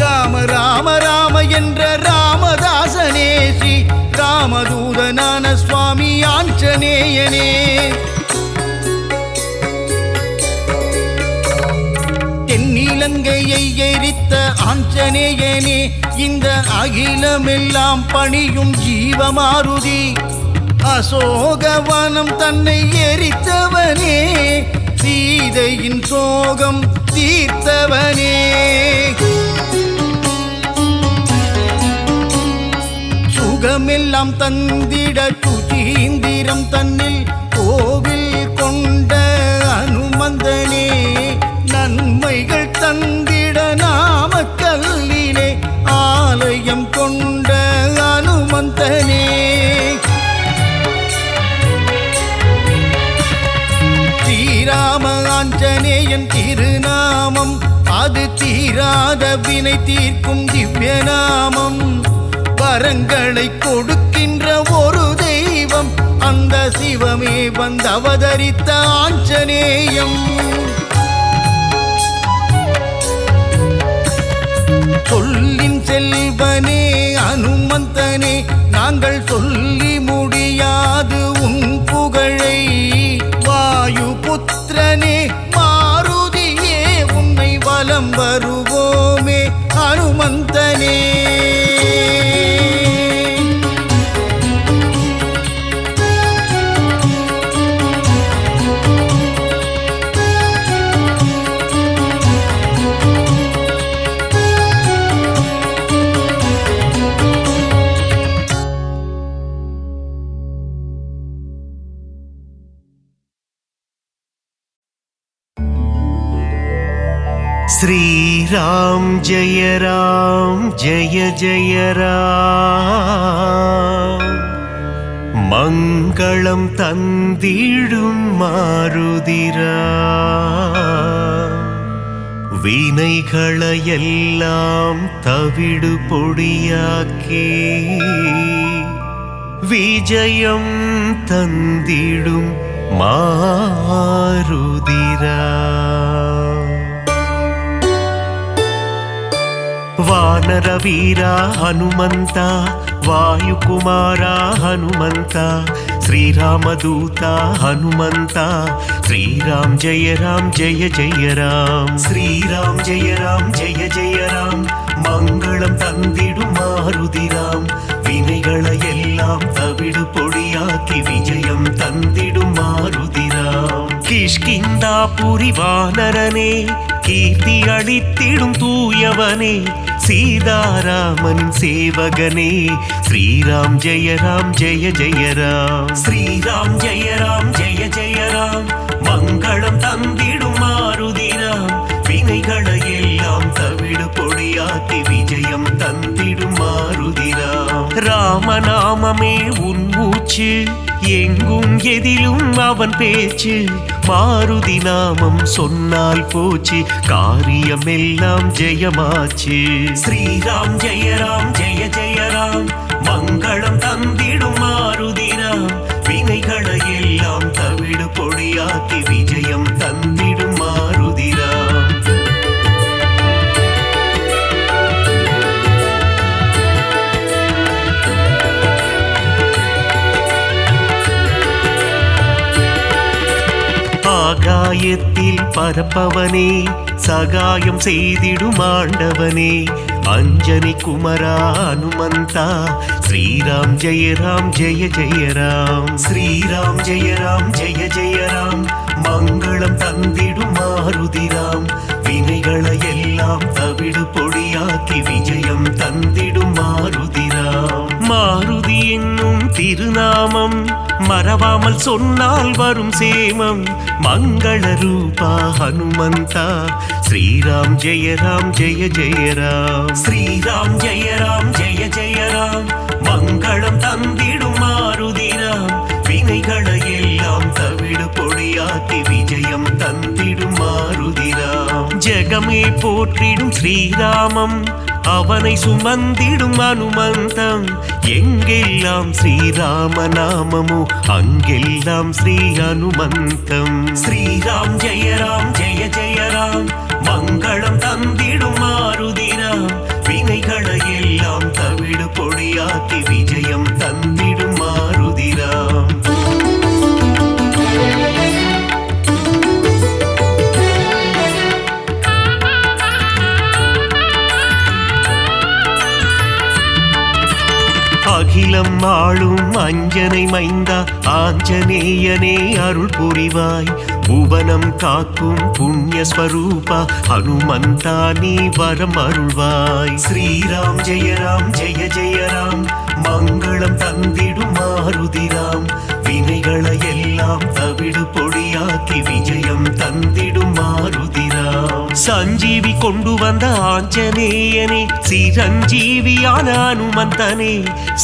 Speaker 3: ராம ராம ராம என்ற ராமதாசனே ஸ்ரீ ராமதூதனான சுவாமி ஆஞ்சநேயனே. தென்னிலங்கையை எரித்த ஆஞ்சநேயனே இந்த அகிலமெல்லாம் பணியும் ஜீவமாருதி. அசோகவனம் தன்னை எரித்தவனே சீதையின் சோகம் தீர்த்தவனே. சுகமெல்லாம் தந்திட சுசீந்திரம் தன்னில் கோவில் கொண்ட அனுமந்தனே. நன்மைகள் தந்திட நாமக்கல்லிலே ஆலயம் கொண்ட அனுமந்தனே. ஸ்ரீராம ஆஞ்சநேயன் திருநாமம் அது தீராத வினை தீர்க்கும் திவ்ய நாமம். வரங்களை கொடுக்கின்ற ஒரு தெய்வம் அந்த சிவமே வந்து அவதரித்த ஆஞ்சநேயம். சொல்லின் செல்வனே அனுமந்தனே நாங்கள் சொல்லி முடியாது உன் புகழை. வாயு புத்திரனே மாருதியே உன்னை வலம் வருவோமே அனுமந்தனே.
Speaker 2: श्रीराम जय जय राम. मङ्गलं तந்திடும் மாருதிரா. வினைகளையெல்லாம் தவிடு பொடியாக்கி விஜயம் தந்திடும் மாருதிரா. ವಾನರ ವೀರ ಹನುಮಂತ ವಾಯುಕುಮಾರ ಹನುಮಂತ ಶ್ರೀರಾಮದೂತ ಹನುಮಂತ ಶ್ರೀರಾಮ್ ಜಯ ಜಯ ರಾಮ್. ಶ್ರೀರಾಮ್ ಜಯ ಜಯ ರಾಮ್. ಮಂಗಳಂ ತಂದಿಡು ಮಾರುದಿರಾಮ್. ವಿನೆಗಳ எல்லாம் தவிடு பொடியாக்கி விஜயம் தந்திடும் மாருதிராம். கிஷ்கிந்தாபுரி வானரனே கீர்த்தி அளித்திடும் தூயவனே சீதாராமன் சேவகனே. ஸ்ரீராம் ஜெய ஜய ராம். ஸ்ரீராம் ஜெய ஜய ராம். மங்களம் தந்திடும் மாருதிராம். வினைகளை எல்லாம் தவிடு பொடியாக்கி விஜயம் தந்திடும் மாருதிராம். ராமநாமமே உன் மூச்சு எங்கும் எதிலும் அவன் பேச்சு. மாருதி நாமம் சொன்னால் போச்சு காரியமெல்லாம் ஜெயமாச்சு. ஸ்ரீராம் ஜெய ஜய ராம். மங்களம் தந்திடும் மாருதிராம். வினைகளை எல்லாம் தவிடு பொடியாக்கி விஜயம் தந்திடும் மாருதிராம். ஆகாயத்தில் பரப்பவனே சகாயம் செய்திடும் ஆண்டவனே அஞ்சனி குமரா அனுமந்தா ஸ்ரீராம் ஜெய ராம் ஜெய ஜெய ராம் ஸ்ரீராம் ஜெய ராம் ஜெய ஜெய ராம் மங்களம் தந்திடும் மாருதிராம் வினைகளை எல்லாம் தவிடு பொடியாக்கி விஜயம் தந்திடும் மாருதிராம் மாருதி என்னும் திருநாமம் மறவாமல் சொன்னால் வரும் சேமம் மங்கள ரூபா ஹனுமந்தா ஸ்ரீராம் ஜெய ராம் ஜெய ஜெய ராம் ஸ்ரீராம் ஜெய ராம் ஜெய ஜெய ராம் மங்களம் தந்திடும் மாருதிராம் வினைகளை எல்லாம் தவிடு பொடியாக்கி விஜயம் தந்திடும் மாருதிராம் ஜெகமே போற்றிடும் ஸ்ரீராமம் அவனை சுமந்திடும் அனுமந்தம் எங்கெல்லாம் ஸ்ரீராம நாமமோ அங்கெல்லாம் ஸ்ரீ அனுமந்தம் ஸ்ரீராம் ஜெய ராம் ஜெய ஜெய ராம் மங்களம் தந்திடும் மாருதிராம் வினைகளை எல்லாம் தவிடு பொடியாக்கி விஜயம் தந்திடும் மாருதிராம் அகிலம் ஆளும் அஞ்சனை மைந்தா ஆஞ்சநேயனே அருள் புரிவாய் புவனம் காக்கும் புண்ணிய ஸ்வரூபா ஹனுமந்தா நீ வரம் அருள்வாய் ஸ்ரீராம் ஜெய ராம் ஜெய ஜெய ராம் மங்களம் தந்திடும் மாருதிராம் வினைகளை எல்லாம் தவிடு பொடியாக்கி விஜயம் தந்திடும் மாருதிராம் சஞ்சீவி கொண்டு வந்த ஆஞ்சநேயனே சிரஞ்சீவியான அனுமந்தனே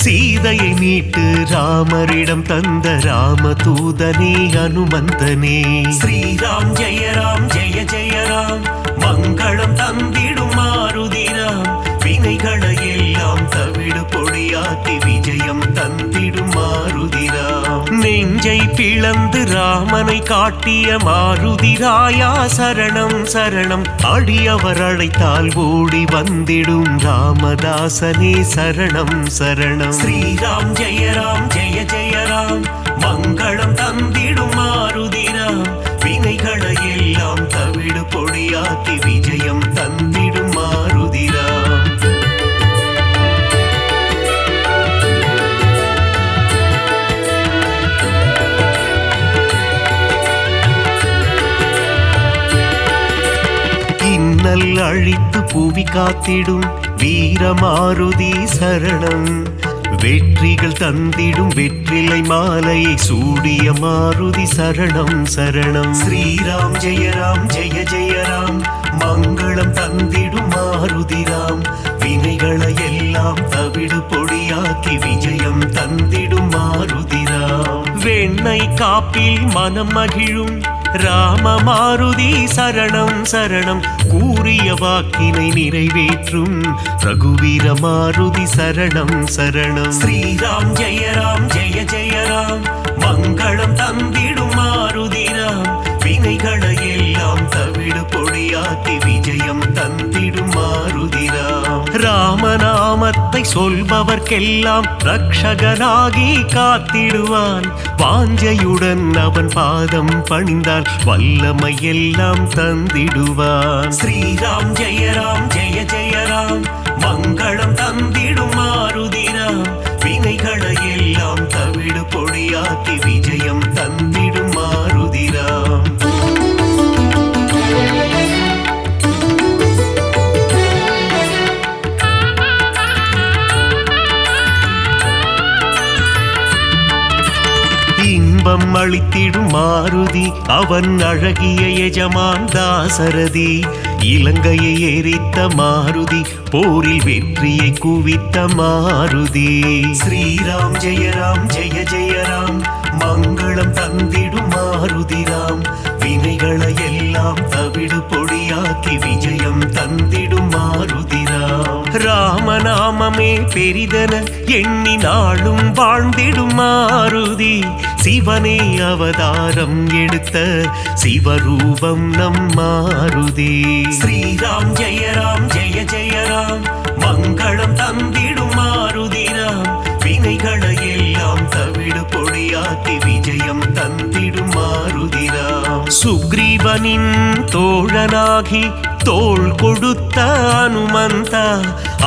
Speaker 2: சீதையை மீட்டு ராமரிடம் தந்த ராமதூதனே அனுமந்தனே ஸ்ரீராம் ஜெய ராம் ஜெய ஜெய ராம் மங்களம் தந்திடும் மாருதிராம் வினைகளை எல்லாம் தவிடு பொடியாக்கி விஜயம் தந்திடும் மாருதிராம் நெஞ்சை பிளந்து ராமனை காட்டிய மாருதிராயா சரணம் சரணம் அடியவர் அழைத்தால் ஓடி வந்திடும் ராமதாசனே சரணம் சரணம் ஸ்ரீராம் ஜெய ராம் ஜெய ஜெய ராம் மங்களம் தந்திடும் மாருதிராம் வினைகளை எல்லாம் தவிடு பொடியாக்கி விஜயம் தந்திடும் மாருதிராம் இன்னல் அழித்து புவி காத்திடும் வீரமாருதி சரணம் வெற்றிகள் தந்திடும் வெற்றிலை மாலையை சூடிய மாருதி சரணம் சரணம் ஸ்ரீராம் ஜெய ராம் ஜெய ஜெய ராம் மங்களம் தந்திடும் மாருதிராம் வினைகளை எல்லாம் தவிடு பொடியாக்கி விஜயம் தந்திடும் மாருதிராம் வெண்ணை காப்பில் மனம் மகிழும் ராம மாருதி சரணம் சரணம் கூறிய வாக்கினை நிறைவேற்றும் ரகுவீர மாருதி சரணம் சரணம் ஸ்ரீராம் ஜெய ராம் ஜெய ஜெய ராம் மங்களம் தந்திடும் மாருதிராம் வினைகளை எல்லாம் தவிடு பொடியாக்கி விஜயம் தந்திடும் மாருதிராம் ராமநாமத்தை சொல்பவர்க்கெல்லாம் ரக்ஷகனாகி காத்திடுவான் வாஞ்சையுடன் அவன் பாதம் பணிந்தால் வல்லமை எல்லாம் தந்திடுவான் ஸ்ரீராம் ஜெய ராம் ஜெய ஜெய ராம் மங்களம் தந்திடும் மாருதிராம் வினைகளை எல்லாம் தவிடு பொடியாக்கி விஜயம் தந்திடும் மாருதிராம் இன்பம் அளித்திடும் மாருதி அவன் அழகிய எஜமான் தாசரதி இலங்கையை எரித்த மாருதி போரில் வெற்றியை குவித்த மாருதி ஸ்ரீராம் ஜெய ராம் ஜெய ஜெய ராம் மங்களம் தந்திடும் மாருதிராம் வினைகளை எல்லாம் தவிடு பொடியாக்கி விஜயம் தந்திடும் மாருதிராம் ராமநாமமே பெரிதன எண்ணி நாளும் வாழ்ந்திடும் மாருதி சிவனே அவதாரம் எடுத்த சிவரூபம் நம் மாருதி ஸ்ரீராம் ஜெய ராம் ஜெய ஜெய ராம் மங்களம் தந்திடும் மாருதிராம் வினைகளை எல்லாம் தவிடு பொடியாக்கி விஜயம் தந்திடும் மாருதிராம் சுக்ரீவ சிவனின் தோழனாகி தோள் கொடுத்த அனுமந்தா,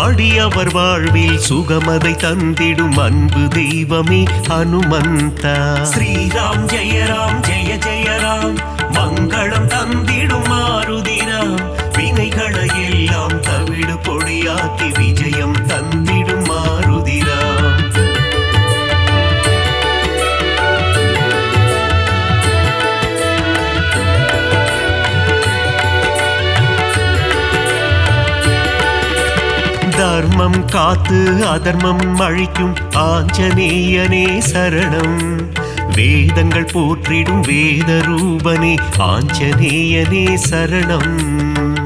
Speaker 2: அடியவர் வாழ்வில் சுகமதை தந்திடும் அன்பு தெய்வமே அனுமந்தா. ஸ்ரீராம் ஜெய ராம் ஜெய ஜெய ராம், மங்களம் தந்திடும் மாருதிராம், வினைகளை எல்லாம் தவிடு பொடியாக்கி விஜயம் தந்திடும் மாருதிராம். தர்மம் காத்து அதர்மம் அழிக்கும் ஆஞ்சநேயனே சரணம், வேதங்கள் போற்றிடும் வேத ரூபனே ஆஞ்சநேயனே சரணம்.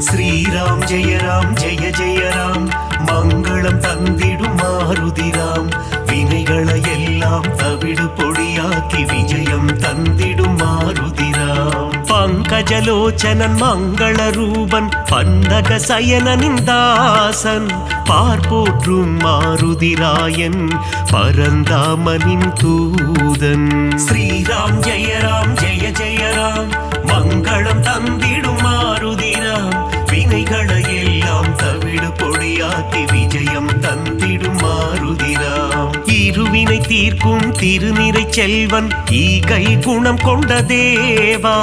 Speaker 2: ஸ்ரீராம் ஜெய ராம் ஜெய ஜெய ராம், மங்களம் தந்திடும் மாருதிராம், வினைகளை எல்லாம் தவிடு பொடியாக்கி விஜயம் தந்திடும் மாருதிராம். பங்கஜலோச்சனன் மங்கள ரூபன் பந்தக சயனனின் தாசன், பார்ப்போற்றும் மாருதிராயன் பரந்தாமனின் தூதன். ஸ்ரீராம் ஜெய ராம் ஜெய ஜெய ராம், மங்களம் தந்திடும் மாருதிராம், வினைகளை எல்லாம் தவிடு பொடியாக்கி விஜயம் தந்திடும் மாருதிராம். இருவினை தீர்க்கும் திருநிறை செல்வன் ஈகை குணம் கொண்ட தேவா,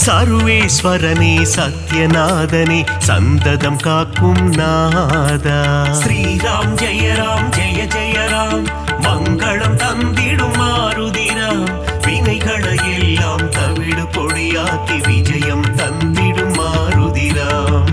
Speaker 2: சர்வேஸ்வரனே சத்யநாதனே சந்ததம் காக்கும் நாதா. ஸ்ரீராம் ஜெய ராம் ஜெய ஜெய ராம், மங்களம் தந்திடும் மாருதிராம், வினைகளை எல்லாம் தவிடு பொடியாக்கி விஜயம் தந்திடும் மாருதிராம்.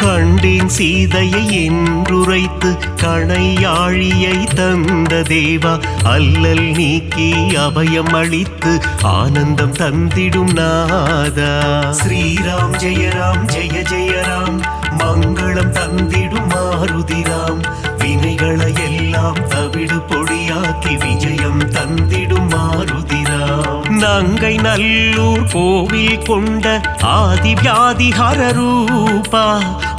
Speaker 2: கண்டேன் சீதையை என்றுரைத்து கணையாழியை தந்த தேவா, அல்லல் நீக்கி அபயம் அளித்து ஆனந்தம் தந்திடும் நாதா. ஸ்ரீராம் ஜெய ராம் ஜெய ஜெய ராம், மங்களம் தந்திடும் மாருதிராம், வினைகளை எல்லாம் தவிடு பொடியாக்கி விஜயம் தந்திடும் மாருதிராம். நங்கை நல்லூர் கோவில் கொண்ட ஆதிவியாதிஹர ரூபா,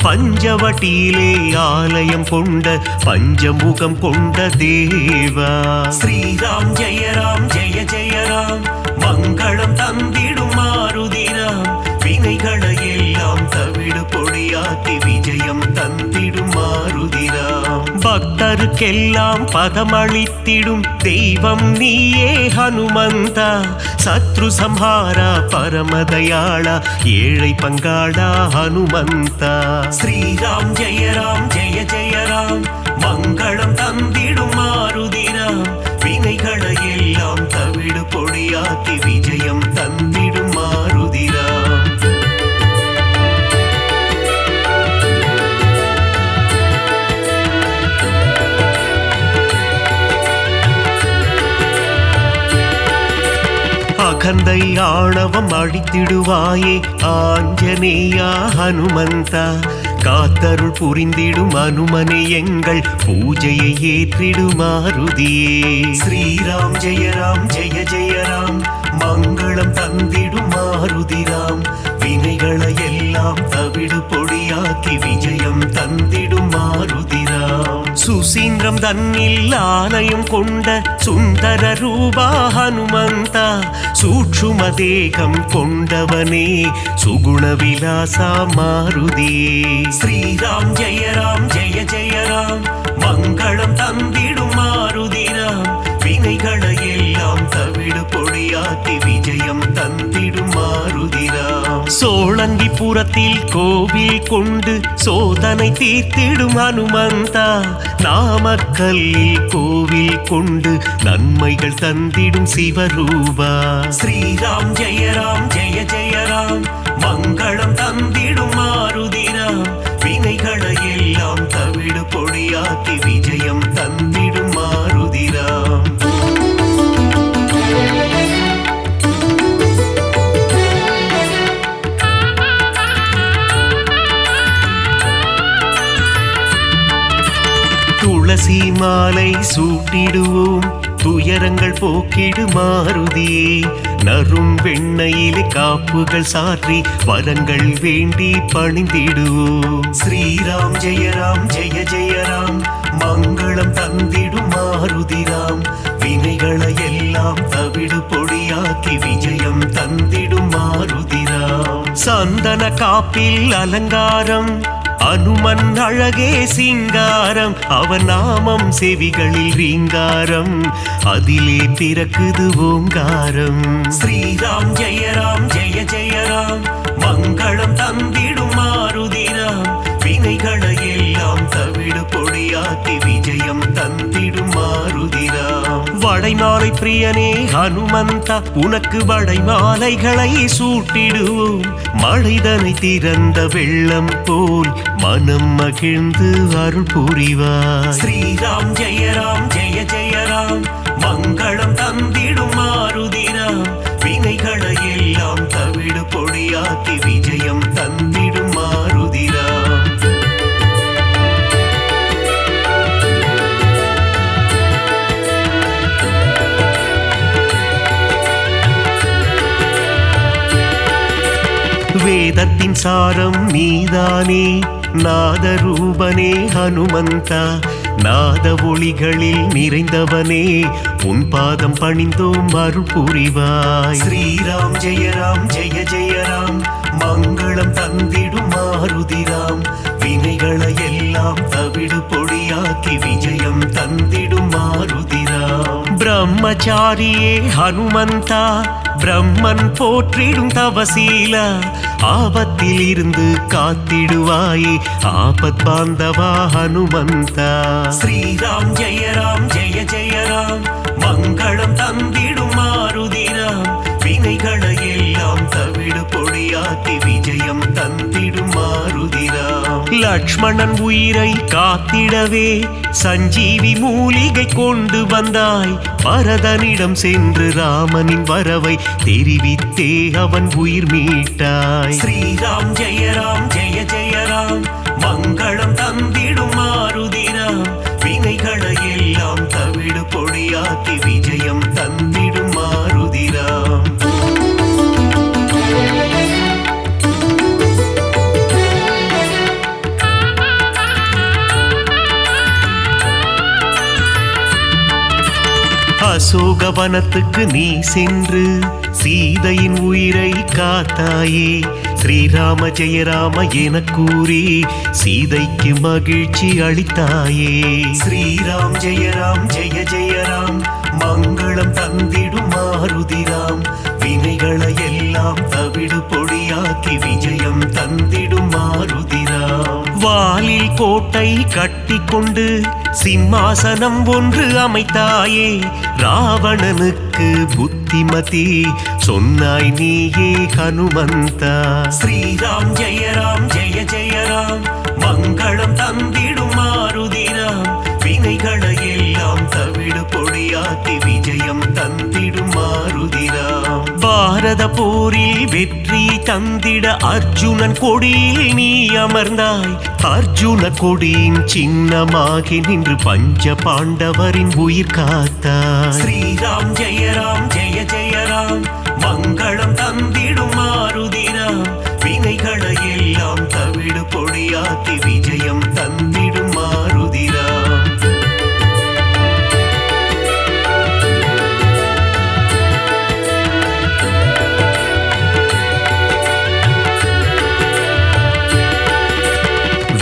Speaker 2: பஞ்சவட்டியிலே ஆலயம் கொண்ட பஞ்சமுகம் கொண்ட தேவா. ஸ்ரீராம் ஜெய ராம் ஜெய ஜெய ராம், மங்களம் தந்திடும் மாருதிராம், வினைகளை எல்லாம் தவிடு பொடியாக்கி விஜயம் தந்திடும் மாருதிராம். பக்தருக்கெல்லாம் பதமளித்திடும் தெய்வம் நீயே ஹனுமந்தா, சத்ரு சம்ஹாரா பரமதயாளா ஏழை பங்காளா ஹனுமந்தா. ஸ்ரீராம் ஜெய ராம் ஜெய ஜெய ராம், மங்களம் தந்திடும் மாருதிராம், வினைகளை எல்லாம் தவிடு பொடியாக்கி விஜயம் தந்திடும் மாருதிராம். அகந்தை ஆணவம் அழித்திடுவாயே ஆஞ்சநேயா ஹனுமந்தா, காத்தருள் புரிந்திடும் அனுமனே எங்கள் பூஜையை ஏற்றிடும் மாருதியே. ஸ்ரீராம் ஜெய ராம் ஜெய ஜெய ராம், மங்களம் தந்திடும் மாருதிராம், வினைகளை எல்லாம் தவிடு பொடியாக்கி விஜயம் தந்திடும் மாருதிராம். சுசீந்திரம் தன்னில் ஆலயம் கொண்ட சுந்தர ரூபா ஹனுமந்தா, சூட்சும தேகம் கொண்டவனே சுகுண விலாசா மாருதியே. ஸ்ரீராம் ஜெய ராம் ஜெய ஜெய ராம், மங்களம் தந்திடும் மாருதிராம், வினைகளை எல்லாம் தவிடு பொடியாக்கி விஜயம் தந்திடும் மாருதிராம். சோழங்கிபுரத்தில் கோவில் கொண்டு சோதனை தீர்த்திடும் ஹனுமந்தா, நாமக்கல்லில் கோவில் கொண்டு நன்மைகள் தந்திடும் சிவரூபா. ஸ்ரீராம் ஜெய ராம் ஜெய ஜெய ராம், மங்களம் தந்திடும் மாருதிராம், வினைகளை எல்லாம் தவிடு பொடியாக்கி விஜயம் தந்திடும் மாருதிராம். துளசி மாலை சூட்டிடுவோம், துய துயரங்கள் போக்கிடு மாருதியே நரும் வெண்ணையிலே காப்புகள் சாற்றி வரங்கள் வேண்டி பணிந்திடுவோம். ஸ்ரீராம் ஜெய ராம் ஜெய ஜெய ராம் மங்களம் தந்திடும் மாருதிராம் வினைகளை எல்லாம் தவிடு பொடியாக்கி விஜயம் தந்திடும் மாருதிராம். சந்தன காப்பில் அலங்காரம் அனுமன் அழகே சிங்காரம் அவன் நாமம் செவிகளில் ரீங்காரம் அதிலே பிறக்குது ஓங்காரம். ஸ்ரீராம் ஜெய ராம் ஜெய ஜெய ராம் மங்களம் தந்திடும் மாருதிராம் வினைகளை எல்லாம் தவிடு பொடியாக்கி விஜயம் தந்திடும் மாருதிராம். வடைமாலை பிரியனே ஹனுமந்தா உனக்கு வடைமாலைகளை சூட்டிடுவோம் மழைதனை திறந்த வெள்ளம் போல் மனம் மகிழ்ந்து அருள் புரிவாய். ஸ்ரீராம் ஜெய ராம் ஜெய ஜெய ராம் மங்களம் தந்திடும் மாருதிராம் வினைகளை எல்லாம் தவிடு பொடியாக்கி விஜயம் தந்திடும் மாருதிராம். வேதத்தின் சாரம் நீதானே நாதரூபனே ஹனுமந்தா நாத ஒளிகளில் நிறைந்தவனே உன் பாதம் பணிந்தோம் அருள் புரிவாய். ஸ்ரீராம் ஜெய ராம் ஜெய ஜெய ராம் மங்களம் தந்திடும் மாருதிராம் வினைகளை எல்லாம் தவிடு பொடியாக்கி விஜயம் தந்திடும் மாருதிராம். பிரம்மச்சாரியே ஹனுமந்தா பிரம்மன் போற்றிடும் தவசீலா ஆபத்தில் இருந்து காத்திடுவாயே ஆபத் பாந்தவா ஹனுமந்தா. ஸ்ரீராம் ஜெய ராம் ஜெய ஜெய ராம் மங்களம் தந்திடும் மாருதிராம் வினைகளை எல்லாம் தவிடு பொடியாக்கி விஜயம் தந்திடும் மாருதிராம். லக்ஷ்மணன் உயிரை காத்திடவே சஞ்சீவி மூலிகை கொண்டு வந்தாய் பரதனிடம் சென்று ராமனின் வரவை தெரிவித்தே அவன் உயிர் மீட்டாய். ஸ்ரீராம் ஜெய ராம் ஜெய ஜெய ராம் மங்களம் தந்திடும் மாருதிராம் வினைகளை எல்லாம் தவிடு பொடியாக்கி விஜயம் தந்திடும் மாருதிராம். அசோகவனத்துக்கு நீ சென்று சீதையின் உயிரை காத்தாயே ஸ்ரீராம ஜெய ராம என கூறி சீதைக்கு மகிழ்ச்சி அளித்தாயே. ஸ்ரீராம் ஜெய ராம் ஜெய ஜெய ராம் மங்களம் தந்திடும் மாருதிராம் வினைகளை எல்லாம் தவிடு பொடியாக்கி விஜயம் தந்திடும் மாருதிராம். வாலில் கோட்டை கட்டி கொண்டு சிம்மாசனம் ஒன்று அமைத்தாயே ராவணனுக்கு புத்திமதி சொன்னாய் நீயே ஹனுமந்தா. ஸ்ரீராம் ஜெய ராம் ஜெய ஜெய ராம் மங்களம் தந்திடும் மாருதிராம் வினைகளை எல்லாம் தவிடு பொடியாக்கி விஜயம் தந்திடும் மாருதிராம். பாரத போரில் வெற்றி தந்திட அர்ஜுனன் கொடியில் நீ அமர்ந்தாய் அர்ஜுன கொடியின் சின்னமாகி நின்று பஞ்ச பாண்டவரின் உயிர் காத்தாய். ஸ்ரீராம் ஜெய ராம் ஜெய ஜெய ராம் மங்களம் தந்திடும் மாருதிராம் வினைகளை எல்லாம் தவிடு பொடியாக்கி விஜயம் தந்திடும் மாருதிராம்.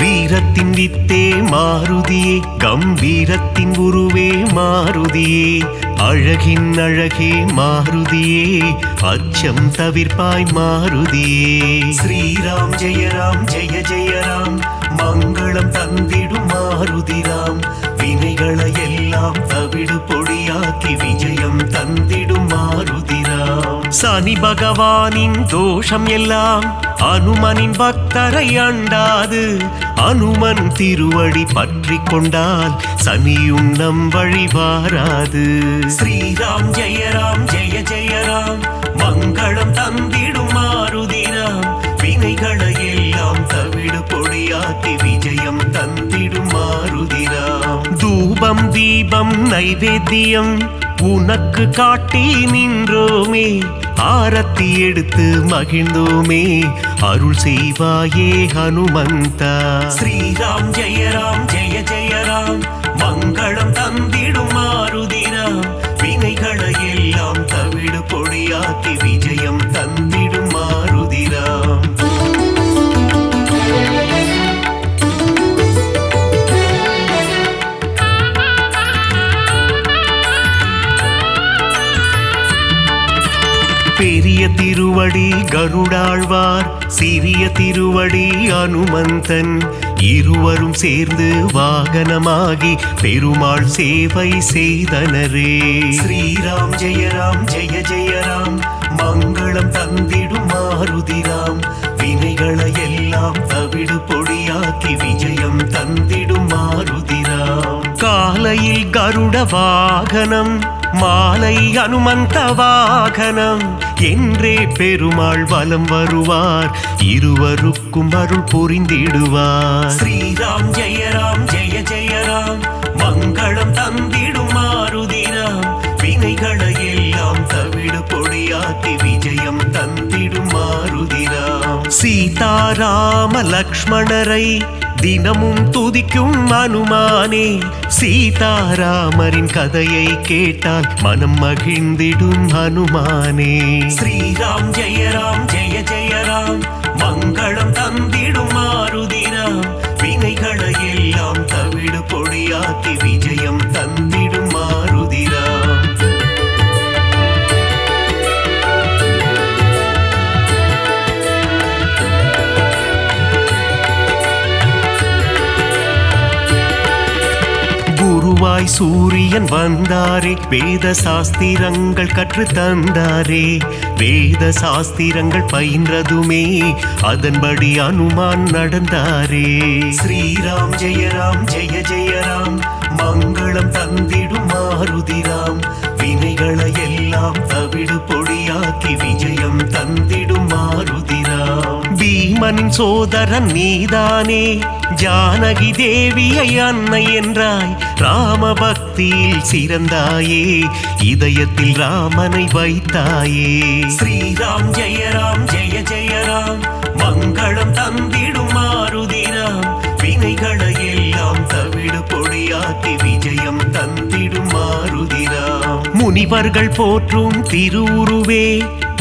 Speaker 2: வீரத்தின் வித்தே மாருதியே கம்பீரத்தின் உருவே மாருதியே அழகின் அழகே மாருதியே அச்சம் தவிர்ப்பாய் மாருதியே. ஸ்ரீராம் ஜெய ராம் ஜெய ஜெய ராம் மங்களம் தந்திடும் மாருதிராம் வினைகளை எல்லாம் தவிடு பொடியாக்கி விஜயம் தந்திடும் மாருதிராம். சனி பகவானின் தோஷம் எல்லாம் அனுமனின் பக்தரை அண்டாது அனுமன் திருவடி பற்றி கொண்டால் சனியும் நம் வழி வாராது. ஸ்ரீராம் ஜெய ராம் ஜெய ஜெய ராம் மங்களம் தந்திடும் மாருதிராம் வினைகளை எல்லாம் தவிடு பொடியாக்கி விஜயம் தந்திடும் மாருதிராம். தூபம் தீபம் நைவேத்தியம் உனக்கு காட்டி நின்றோமே, ஆரத்தி எடுத்து மகிழ்ந்தோமே, அருள் செய்வாயே ஹனுமந்தா. ஸ்ரீராம் ஜெய ராம் ஜெய ஜெய ராம், மங்களம் தந்திடும் மாருதிராம், வினைகளை எல்லாம் தவிடு பொடியாக்கி விஜயம் தந்திடும் மாருதிராம். பெரிய திருவடி கருடாழ்வார், சிறிய திருவடி அனுமந்தன், இருவரும் சேர்ந்து வாகனமாகி பெருமாள் சேவை செய்தனரே. ஸ்ரீராம் ஜெய ராம் ஜெய ஜெய ராம், மங்களம் தந்திடும் மாருதிராம், வினைகளை எல்லாம் தவிடு பொடியாக்கி விஜயம் தந்திடும் மாருதிராம். காலையில் கருட வாகனம், மாலை அனுமந்த வாகனம் என்றே பெருமாள் வலம் வருவார், இருவருக்கும் அருள் புரிந்திடுவார். ஸ்ரீராம் ஜெய ராம் ஜெய ஜெய ராம், மங்களம் தந்திடும் மாருதிராம், வினைகளை எல்லாம் தவிடு பொடியாக்கி விஜயம் தந்திடும் மாருதிராம். சீதாராம லக்ஷ்மணரை தினமும் துதிக்கும் அனுமானே, சீதாராமரின் கதையை கேட்டால் மனம் மகிழ்ந்திடும் ஹனுமானே. ஸ்ரீராம் ஜெய ராம் ஜெய ஜெய ராம், மங்களம் தந்திடும் மாருதிராம், வினைகளை எல்லாம் தவிடு பொடியாக்கி விஜயம் தந்திடும் மாருதிராம். குருவாய் சூரியன் வந்தாரே, வேத சாஸ்திரங்கள் கற்று தந்தாரே, வேத சாஸ்திரங்கள் பயின்றதுமே அதன்படி அனுமான் நடந்தாரே. ஸ்ரீராம் ஜெய ராம் ஜெய ஜெய ராம், மங்களம் தந்திடும் மாருதிராம், வினைகளை எல்லாம் தவிடு பொடியாக்கி விஜயம் தந்திடும் மாருதிராம். பீமனின் சோதரன் நீதானே, ஜானகி தேவியை அன்னை என்றாய், ராம பக்தியில் சிறந்தாயே, இதயத்தில் ராமனை வைத்தாயே. ஸ்ரீராம் ஜெய ராம் ஜெய ஜெய ராம், மங்களம் தந்திடும் மாருதிராம், வினைகளை எல்லாம் தவிடு பொடியாக்கி விஜயம் தந்திடும் மாருதிராம். முனிவர்கள் போற்றும் திருவுருவே,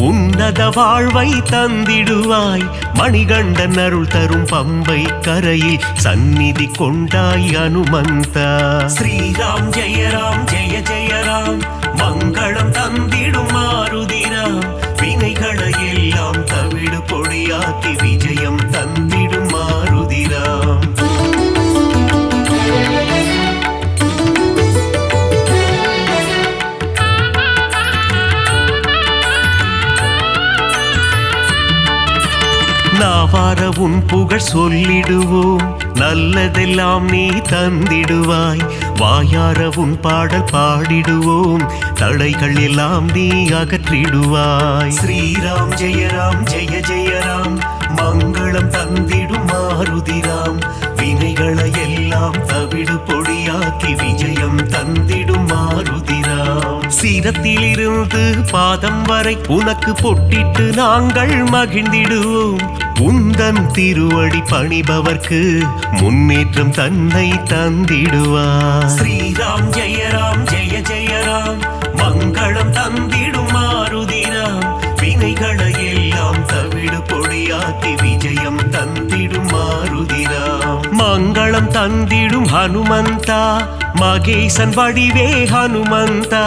Speaker 2: உன்னத வாழ்வை தந்திடுவாய், மணிகண்டன் அருள் தரும் பம்பை கரையில் சந்நிதி கொண்டாய் அனுமந்தா. ஸ்ரீராம் ஜெய ராம் ஜெய ஜெய ராம், மங்களம் தந்திடும் மாருதிராம், வினைகளை எல்லாம் தவிடு பொடியாக்கி விஜயம் தந்திடும் மாருதிராம். நாவார உன் புகழ் சொல்லிடுவோம், நல்லதெல்லாம் நீ தந்திடுவாய், வாயார உன் பாடல் பாடிடுவோம், தடைகள் எல்லாம் நீ அகற்றிடுவாய். ஸ்ரீராம் ஜெய ராம் ஜெய ஜெய ராம், மங்களம் தந்திடும் மாருதிராம், வினைகளை எல்லாம் தவிடு பொடியாக்கி விஜயம் தந்திடும் மாருதிராம். சிரத்திலிருந்து பாதம் வரை உனக்கு பொட்டிட்டு நாங்கள் மகிழ்ந்திடுவோம், உந்தன் திருவடி பணிபவர்க்கு முன்னேற்றம் தன்னை தந்திடுவார். ஸ்ரீராம் ஜெய ராம் ஜெய ஜெய ராம், மங்களம் தந்திடும் மாருதிராம், வினைகளை எல்லாம் தவிடு பொடியாக்கி விஜயம் தந்திடும் மாருதிராம். மங்களம் தந்திடும் ஹனுமந்தா, மகேசன் வடிவே ஹனுமந்தா,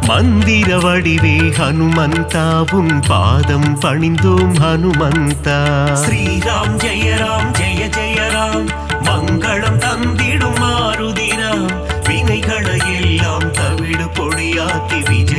Speaker 2: மந்திர வடிவே ஹனுமந்தா, உன் பாதம் பணிந்தோம் ஹனுமந்தா. ஸ்ரீராம் ஜெய ராம் ஜெய ஜெய ராம், மங்களம் தந்திடும் மாருதிராம், வினைகளை எல்லாம் தவிடு பொடியாக்கி விஜயம்